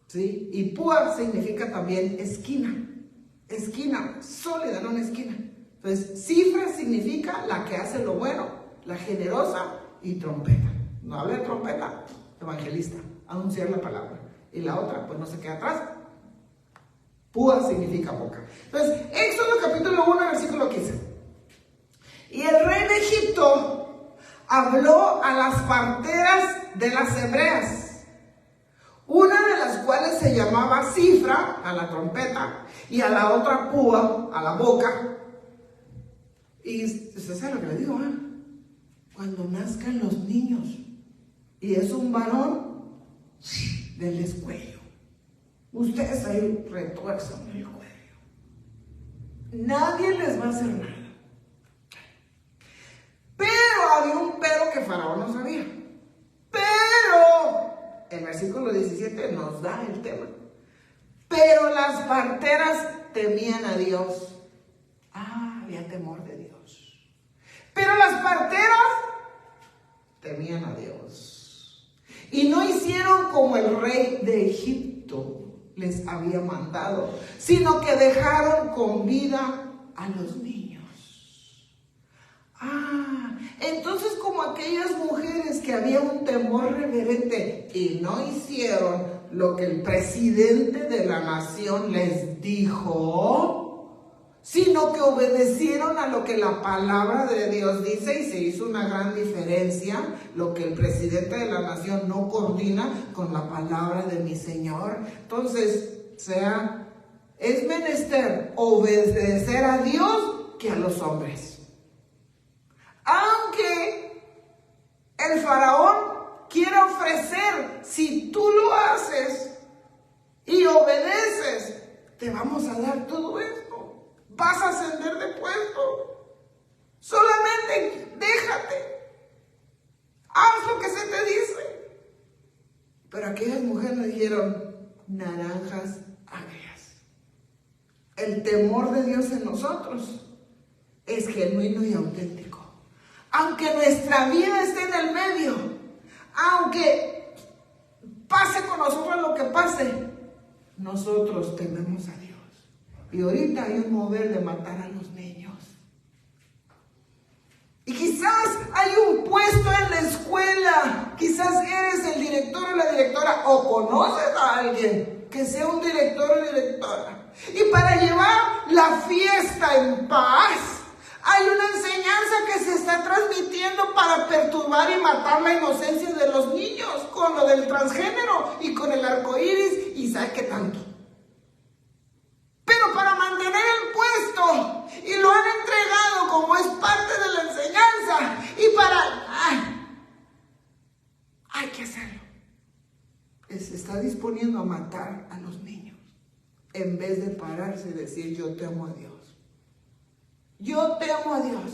¿Sí? Y púa significa también esquina. Esquina, sólida, no una esquina. Entonces, Cifra significa la que hace lo bueno, la generosa, y trompeta. No habla de trompeta, evangelista, anunciar la palabra. Y la otra, pues no se queda atrás. Púa significa boca. Entonces, Éxodo capítulo 1, versículo 15. Y el rey de Egipto habló a las parteras de las hebreas, una de las cuales se llamaba Cifra, a la trompeta, y a la otra púa, a la boca. Y usted sabe lo que le digo, cuando nazcan los niños y es un varón, denles cuello. Ustedes ahí retuerzan el cuello. Nadie les va a hacer nada. Pero había un pero que Faraón no sabía. Pero el versículo 17 nos da el tema. Pero las parteras temían a Dios. Había temor de Dios. Pero las parteras temían a Dios. Y no hicieron como el rey de Egipto les había mandado, sino que dejaron con vida a los niños. Entonces, como aquellas mujeres que había un temor reverente y no hicieron lo que el presidente de la nación les dijo, sino que obedecieron a lo que la palabra de Dios dice, y se hizo una gran diferencia. Lo que el presidente de la nación no coordina con la palabra de mi Señor. Entonces, es menester obedecer a Dios que a los hombres. Aunque el faraón quiera ofrecer, si tú lo haces y obedeces, te vamos a dar todo esto. Vas a ascender de puesto. Solamente déjate. Haz lo que se te dice. Pero aquellas mujeres le dijeron naranjas agrias. El temor de Dios en nosotros es genuino y auténtico. Aunque nuestra vida esté en el medio, aunque pase con nosotros lo que pase, nosotros tememos a Dios. Y ahorita hay un mover de matar a los niños. Y quizás hay un puesto en la escuela, quizás eres el director o la directora, o conoces a alguien que sea un director o directora. Y para llevar la fiesta en paz, hay una enseñanza que se está transmitiendo para perturbar y matar la inocencia de los niños con lo del transgénero y con el arco iris y sabe qué tanto. Pero para mantener el puesto, y lo han entregado como es parte de la enseñanza, y hay que hacerlo. Se está disponiendo a matar a los niños en vez de pararse y decir: yo te amo a Dios. Yo te amo a Dios.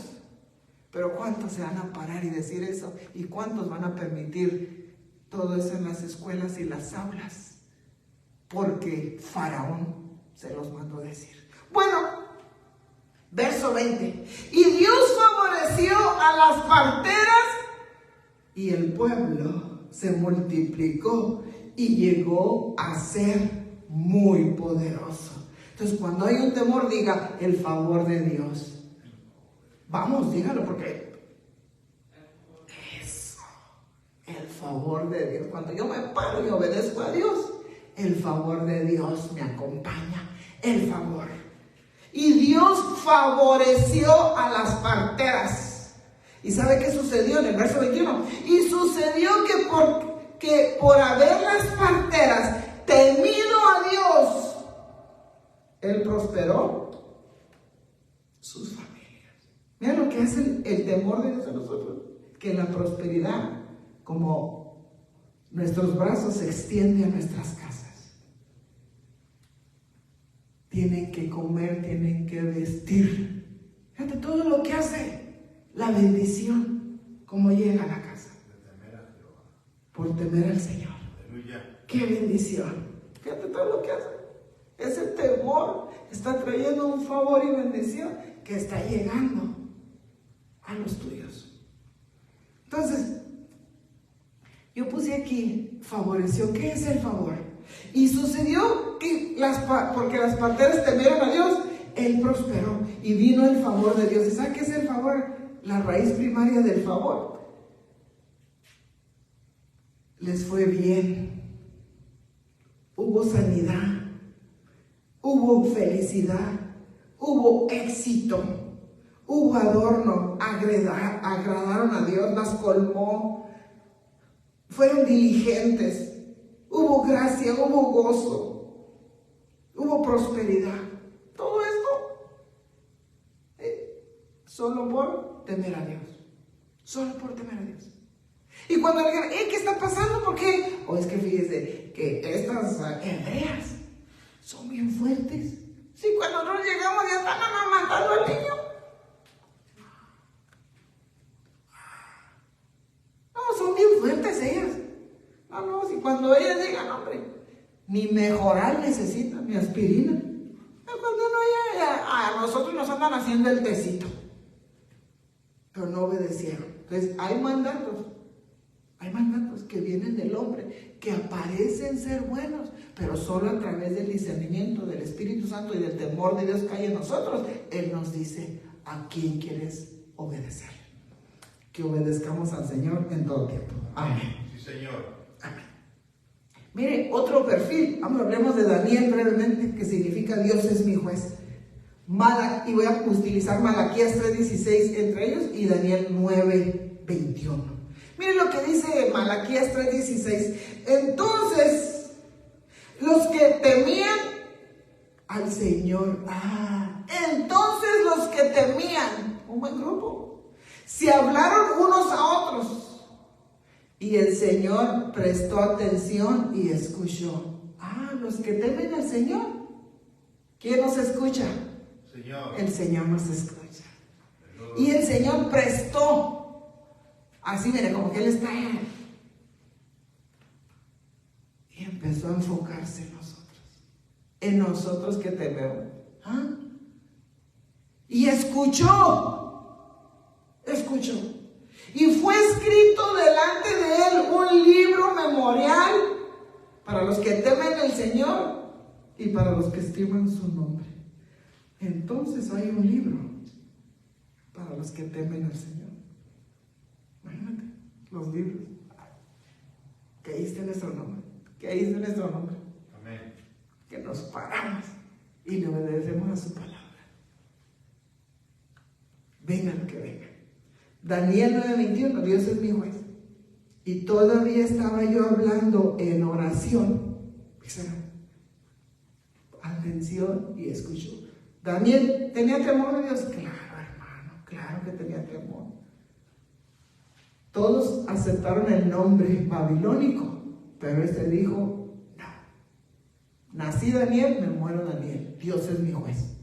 Pero ¿cuántos se van a parar y decir eso? ¿Y cuántos van a permitir todo eso en las escuelas y las aulas? Porque Faraón se los mandó decir. Bueno, verso 20. Y Dios favoreció a las parteras y el pueblo se multiplicó y llegó a ser muy poderoso. Entonces, cuando hay un temor, diga: el favor de Dios. Vamos, dígalo, porque eso, el favor de Dios. Cuando yo me paro y obedezco a Dios, el favor de Dios me acompaña. El favor. Y Dios favoreció a las parteras. ¿Y sabe qué sucedió en el verso 21? Y sucedió que por haber las parteras temido a Dios, Él prosperó sus familias. Mira lo que hace el temor de Dios a nosotros, que la prosperidad, como nuestros brazos, se extiende a nuestras casas. Tienen que comer, tienen que vestir. Fíjate todo lo que hace la bendición, como llega a la casa. Por temer al Señor. Aleluya. ¡Qué bendición! Fíjate todo lo que hace. Ese temor está trayendo un favor y bendición que está llegando a los tuyos. Entonces, yo puse aquí, favoreció. ¿Qué es el favor? Y sucedió que porque las parteras temieron a Dios, Él prosperó y vino el favor de Dios. ¿Y sabe qué es el favor? La raíz primaria del favor. Les fue bien. Hubo sanidad. Hubo felicidad. Hubo éxito. Hubo adorno. Agradaron a Dios. Las colmó. Fueron diligentes. Hubo gracia. Hubo gozo. Hubo prosperidad. Todo esto solo por temer a Dios. Solo por temer a Dios. Y cuando le digan, ¿qué está pasando? ¿Por qué? O es que fíjese que estas hebreas son bien fuertes. Sí, cuando nosotros llegamos ya están amamantando al niño. No, son bien fuertes ellas. No, si cuando ellas llegan, hombre, ni mejorar necesitan, ni aspirina. Cuando no a nosotros nos andan haciendo el tecito. Pero no obedecieron. Entonces, hay mandatos que vienen del hombre, que aparecen ser buenos, pero solo a través del discernimiento del Espíritu Santo y del temor de Dios que hay en nosotros. Él nos dice a quién quieres obedecer. Que obedezcamos al Señor en todo tiempo. Amén. Sí, Señor. Amén. Mire, otro perfil. Hablemos de Daniel brevemente, que significa Dios es mi juez. Y voy a utilizar Malaquías 3:16 entre ellos y Daniel 9:21. Miren lo que dice Malaquías 3:16. Entonces, los que temían al Señor, entonces los que temían, un buen grupo, se hablaron unos a otros. Y el Señor prestó atención y escuchó. Los que temen al Señor. ¿Quién nos escucha? Señor. El Señor nos escucha. Y el Señor prestó. Así, mire, como que Él está. Y empezó a enfocarse en nosotros. En nosotros que tememos. Y escuchó. Y fue escrito delante de Él un libro memorial para los que temen al Señor y para los que estiman su nombre. Entonces hay un libro para los que temen al Señor. Imagínate, los libros. Que ahí está nuestro nombre. Amén. Que nos paramos y le obedecemos a su palabra. Venga lo que venga. Daniel 9:21, Dios es mi juez. Y todavía estaba yo hablando en oración. Atención y escuchó. Daniel, ¿tenía temor de Dios? Claro, hermano, claro que tenía temor. Todos aceptaron el nombre babilónico, pero este dijo, no. Nací Daniel, me muero Daniel. Dios es mi juez.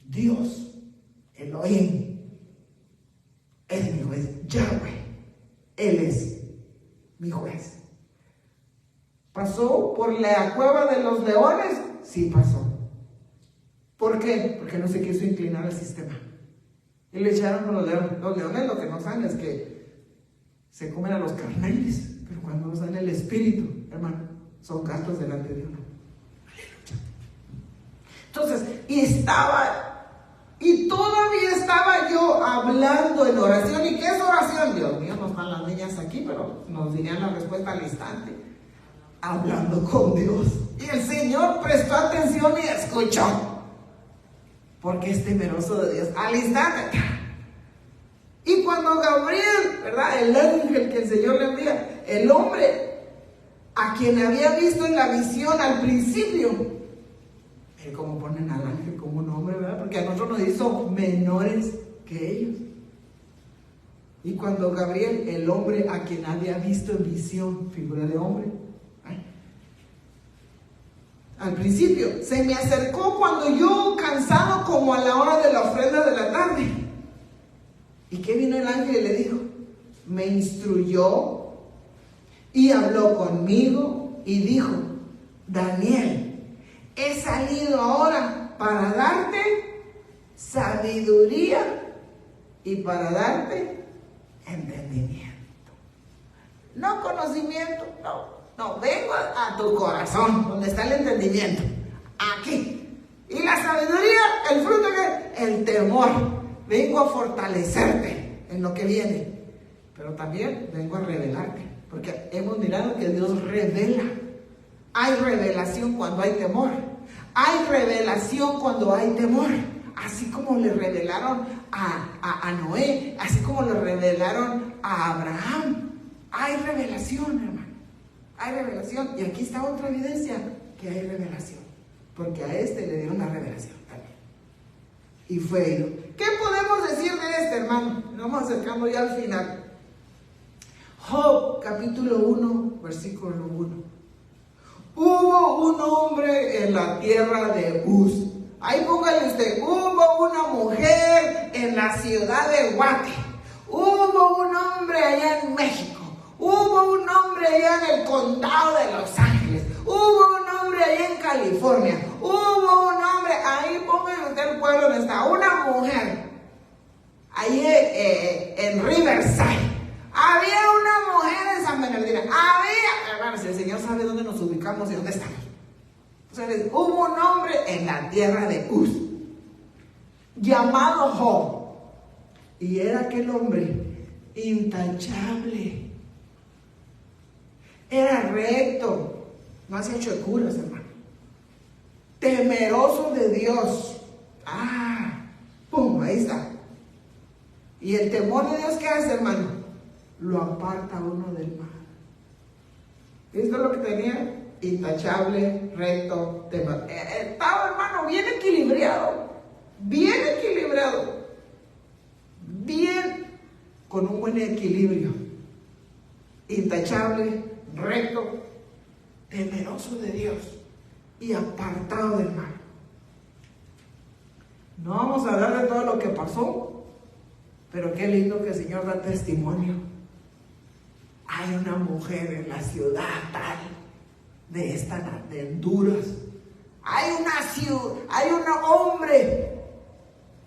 Dios, Elohim, es mi juez. Yahweh, Él es mi juez. ¿Pasó por la cueva de los leones? Sí pasó. ¿Por qué? Porque no se quiso inclinar al sistema. Y le echaron con los leones. Los leones lo que no saben es que se comen a los carneles, pero cuando nos dan el espíritu, hermano, son gastos delante de uno. Aleluya. Entonces, y todavía estaba yo hablando en oración. ¿Y qué es oración? Dios mío, no están las niñas aquí, pero nos dirían la respuesta al instante. Hablando con Dios. Y el Señor prestó atención y escuchó. Porque es temeroso de Dios. Al instante. Y cuando Gabriel, ¿verdad? El ángel que el Señor le envía, el hombre a quien había visto en la visión al principio. Como ponen al ángel como un hombre, ¿verdad? Porque a nosotros nos hizo menores que ellos. Y cuando Gabriel, el hombre a quien había visto en visión, figura de hombre, al principio, se me acercó cuando yo, cansado como a la hora de la ofrenda de la tarde. ¿Y qué vino el ángel y le dijo? Me instruyó y habló conmigo y dijo: Daniel, he salido ahora para darte sabiduría y para darte entendimiento. No conocimiento, no, vengo a tu corazón, donde está el entendimiento, aquí. Y la sabiduría, el fruto que el temor. Vengo a fortalecerte en lo que viene, pero también vengo a revelarte, porque hemos mirado que Dios revela. Hay revelación cuando hay temor. Hay revelación cuando hay temor. Así como le revelaron a Noé, así como le revelaron a Abraham. Hay revelación, hermano. Hay revelación. Y aquí está otra evidencia que hay revelación. Porque a este le dieron la revelación también. Y fue él. ¿Qué podemos decir de este, hermano? Nos vamos acercando ya al final. Job, capítulo 1, versículo 1. Hubo un hombre en la tierra de Uz. Ahí póngale usted. Hubo una mujer en la ciudad de Guate. Hubo un hombre allá en México. Hubo un hombre allá en el condado de Los Ángeles. Hubo un hombre allá en California. Hubo un hombre, ahí póngale usted el pueblo donde está. Una mujer ahí en Riverside. Había una mujer en San Bernardino. Había, hermanos, el Señor sabe dónde nos ubicamos y dónde estamos. Entonces, hubo un hombre en la tierra de Uz llamado Job. Y era aquel hombre intachable. Era recto. No hacía hechuras, hermano. Temeroso de Dios. ¡Pum! Ahí está. Y el temor de Dios, ¿qué hace, hermano? Lo aparta a uno del mal. ¿Viste lo que tenía? Intachable, recto, temeroso. Estaba, hermano, bien equilibrado. Bien equilibrado. Bien, con un buen equilibrio. Intachable, recto, temeroso de Dios y apartado del mal. No vamos a hablar de todo lo que pasó, pero qué lindo que el Señor da testimonio. Hay una mujer en la ciudad tal de Honduras. Hay un hombre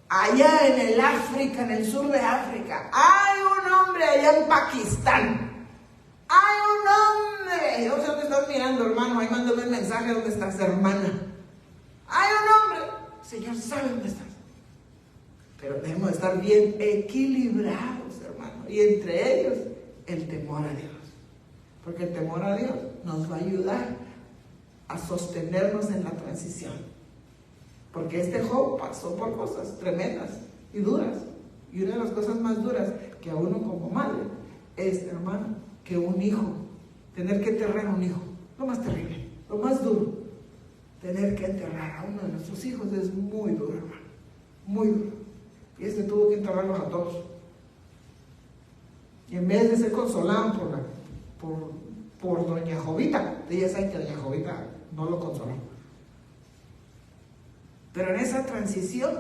allá en el África, en el sur de África. Hay un hombre allá en Pakistán. Hay un hombre. Yo sé dónde estás mirando, hermano. Ahí mándame un mensaje donde estás, hermana. Hay un hombre. El Señor sabe dónde estás. Pero debemos estar bien equilibrados, hermano. Y entre ellos, el temor a Dios. Porque el temor a Dios nos va a ayudar a sostenernos en la transición. Porque este Job pasó por cosas tremendas y duras. Y una de las cosas más duras que a uno como madre es, hermano, que un hijo, tener que enterrar a un hijo, lo más terrible, lo más duro. Tener que enterrar a uno de nuestros hijos es muy duro, hermano. Muy duro. Y tuvo que enterrarlos a todos. Y en vez de ser consolado por doña Jovita, ella sabe que doña Jovita no lo consoló. Pero en esa transición,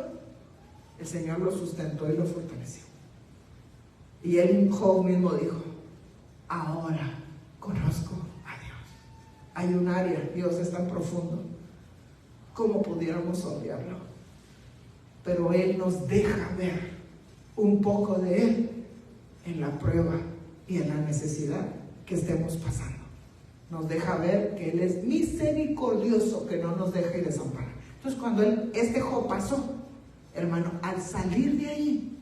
el Señor lo sustentó y lo fortaleció. Y él, Job mismo dijo: ahora conozco a Dios. Hay un área, Dios es tan profundo, como pudiéramos obviarlo. Pero Él nos deja ver un poco de Él en la prueba y en la necesidad que estemos pasando. Nos deja ver que Él es misericordioso, que no nos deja y desampara. Entonces, cuando este Job pasó, hermano, al salir de ahí,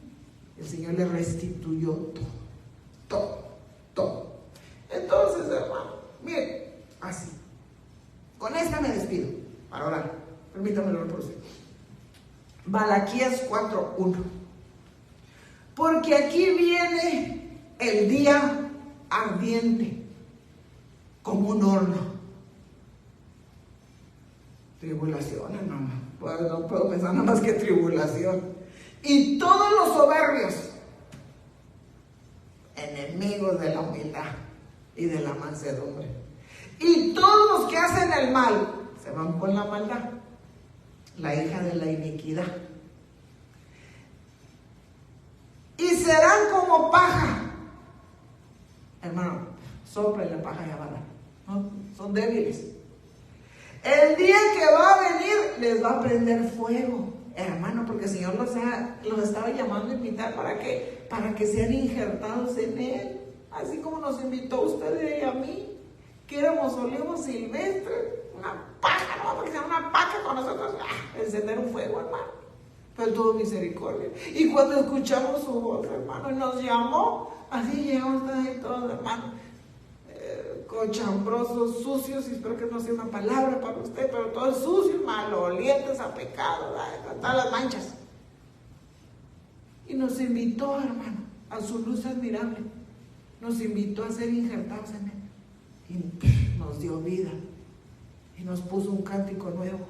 el Señor le restituyó todo. Entonces, hermano, miren, así. Con esta me despido para orar. Permítame orar por usted. Malaquías 4:1. Porque aquí viene el día ardiente. como un horno. Tribulación, hermano. Pues no puedo pensar nada más que tribulación. Y todos los soberbios, enemigos de la humildad y de la mansedumbre. Y todos los que hacen el mal, se van con la maldad, la hija de la iniquidad. Y serán como paja. Hermano, sopla la paja y avala, ¿no? Son débiles. El día que va a venir les va a prender fuego, hermano, porque el Señor los estaba llamando a invitar. ¿Para qué? Para que sean injertados en Él, así como nos invitó a ustedes y a mí, que éramos olivos silvestres, una paja, no, porque sea una paja con nosotros, encender un fuego, hermano. Pero Él tuvo misericordia. Y cuando escuchamos su voz, hermano, y nos llamó, así llegamos ahí todos, hermano, cochambrosos, sucios, y espero que no sea una palabra para usted, pero todos sucios, malolientes, a pecado, con todas las manchas. Y nos invitó, hermano, a su luz admirable. Nos invitó a ser injertados en Él. Y nos dio vida. Y nos puso un cántico nuevo.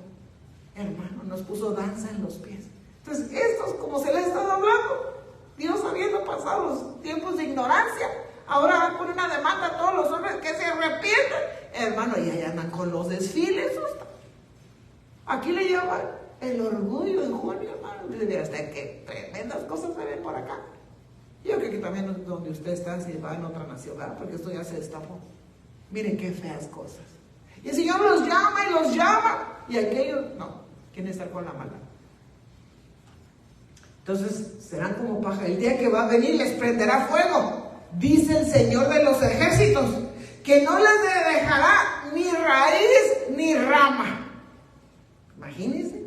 Hermano, nos puso danza en los pies. Entonces, estos, como se les está hablando, Dios habiendo pasado los tiempos de ignorancia, ahora pone una demanda a todos los hombres que se arrepienten. Hermano, y allá andan con los desfiles. Aquí le llaman el orgullo de junio, hermano. Hasta que tremendas cosas se ven por acá. Yo creo que también donde usted está se va en otra nación, ¿verdad? Porque esto ya se destapó. Miren qué feas cosas. Y el Señor los llama y los llama. Y aquellos, no, quieren estar con la maldad. Entonces serán como paja. El día que va a venir les prenderá fuego. Dice el Señor de los ejércitos, que no les dejará ni raíz ni rama. Imagínense,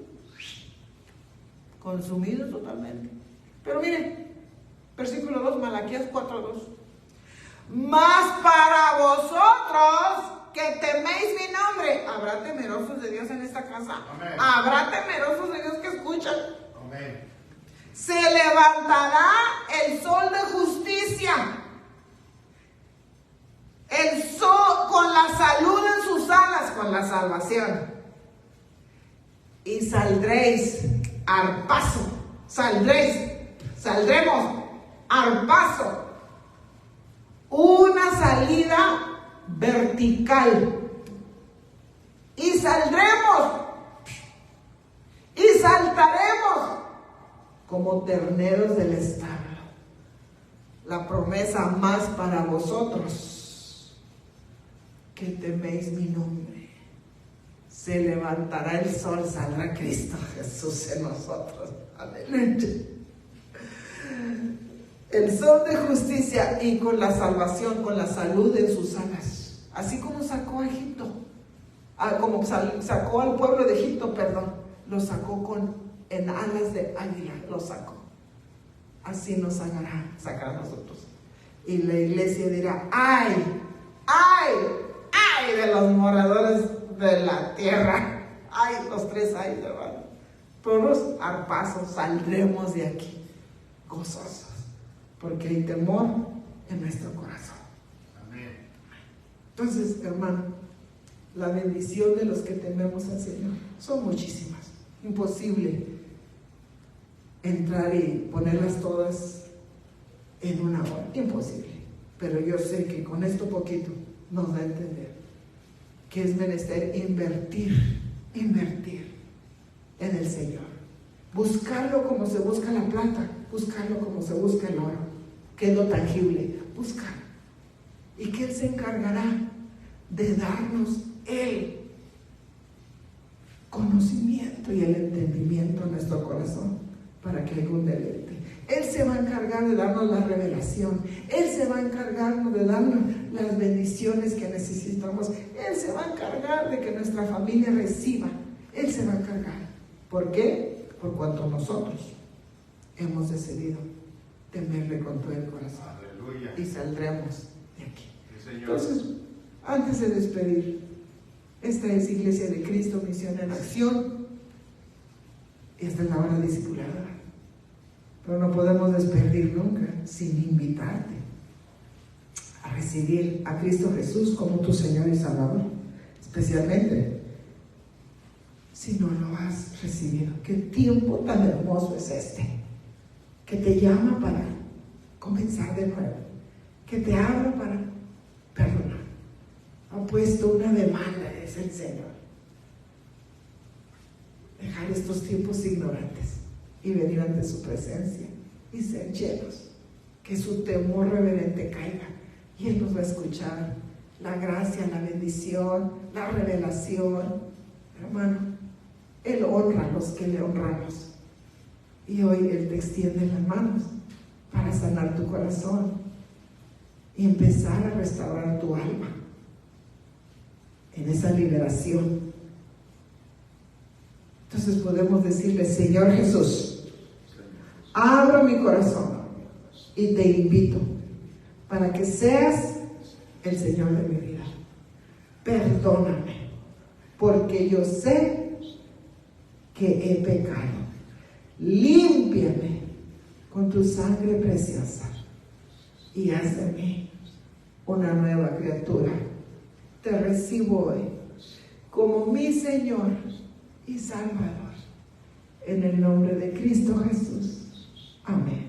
consumidos totalmente. Pero miren, versículo 2, Malaquías 4:2. Mas para vosotros que teméis mi nombre, habrá temerosos de Dios en esta casa. Amén. Habrá temerosos de Dios que escuchan. Amén. Se levantará el sol de justicia. El sol con la salud en sus alas, con la salvación. Y saldréis al paso. Saldremos al paso. Una salida vertical. Y saldremos. Y saltaremos como terneros del establo. La promesa más para vosotros que teméis mi nombre. Se levantará el sol, saldrá Cristo Jesús en nosotros. Aleluya. El sol de justicia y con la salvación, con la salud en sus alas. Así como sacó a Egipto, como sacó al pueblo de Egipto, lo sacó en alas de águila, lo sacó. Así nos sacará a nosotros. Y la iglesia dirá, ¡ay! De los moradores de la tierra! ¡Ay! Los 3 ay, hermano. Puros arpazos, saldremos de aquí gozosos, porque hay temor en nuestro corazón. Amén. Entonces, hermano, la bendición de los que tememos al Señor son muchísimas. Imposible entrar y ponerlas todas en una hora. Imposible. Pero yo sé que con esto poquito nos da a entender que es menester invertir en el Señor. Buscarlo como se busca la plata, buscarlo como se busca el oro, que es lo tangible, buscar. Y que Él se encargará de darnos el conocimiento y el entendimiento en nuestro corazón para que haya un deleite. Él se va a encargar de darnos la revelación. Él se va a encargar de darnos las bendiciones que necesitamos. Él se va a encargar de que nuestra familia reciba. Él se va a encargar. ¿Por qué? Por cuanto nosotros hemos decidido temerle con todo el corazón. Aleluya. Y saldremos de aquí. Sí, Señor. Entonces, antes de despedir, esta es Iglesia de Cristo, Misión en Acción. Esta es la hora discipuladora. Pero no podemos despedir nunca sin invitarte a recibir recibir a Cristo Jesús como tu Señor y Salvador, especialmente si no lo has recibido. Qué tiempo tan hermoso es este, que te llama para comenzar de nuevo, que te habla para perdonar. Ha puesto una demanda, es el Señor. Dejar estos tiempos ignorantes y venir ante su presencia y ser llenos, que su temor reverente caiga y Él nos va a escuchar. La gracia, la bendición, la revelación, hermano, Él honra a los que le honramos. Y hoy Él te extiende las manos para sanar tu corazón y empezar a restaurar tu alma en esa liberación. Entonces podemos decirle: Señor Jesús, abro mi corazón y te invito para que seas el Señor de mi vida. Perdóname, porque yo sé que he pecado. Límpiame con tu sangre preciosa y haz de mí una nueva criatura. Te recibo hoy como mi Señor y Salvador, en el nombre de Cristo Jesús. Amén.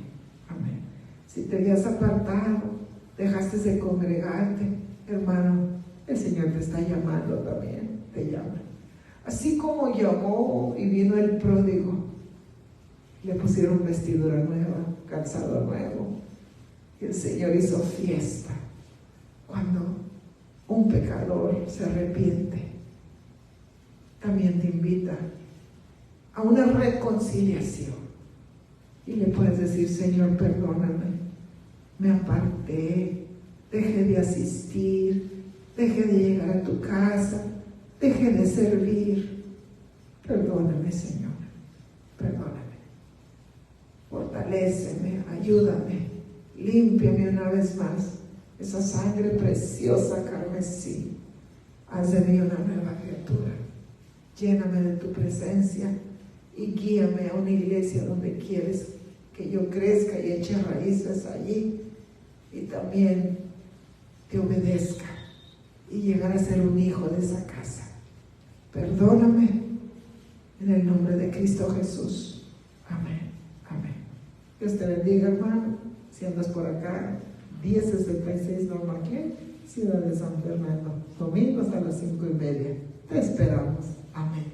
Amén. Si te habías apartado, dejaste de congregarte, hermano, el Señor te está llamando también, te llama. Así como llamó y vino el pródigo, le pusieron vestidura nueva, calzado nuevo, y el Señor hizo fiesta cuando un pecador se arrepiente. También te invita a una reconciliación y le puedes decir: Señor, perdóname, me aparté, dejé de asistir, dejé de llegar a tu casa, dejé de servir. Perdóname, Señor, perdóname. Fortaléceme, ayúdame, límpiame una vez más. Esa sangre preciosa carmesí, haz de mí una nueva criatura. Lléname de tu presencia y guíame a una iglesia donde quieres que yo crezca y eche raíces allí, y también te obedezca y llegar a ser un hijo de esa casa. Perdóname en el nombre de Cristo Jesús. Amén. Amén. Dios te bendiga, hermano. Si andas por acá, 1066 Norma Quién, Ciudad de San Fernando, domingos a las 5:30. Te esperamos. Amén.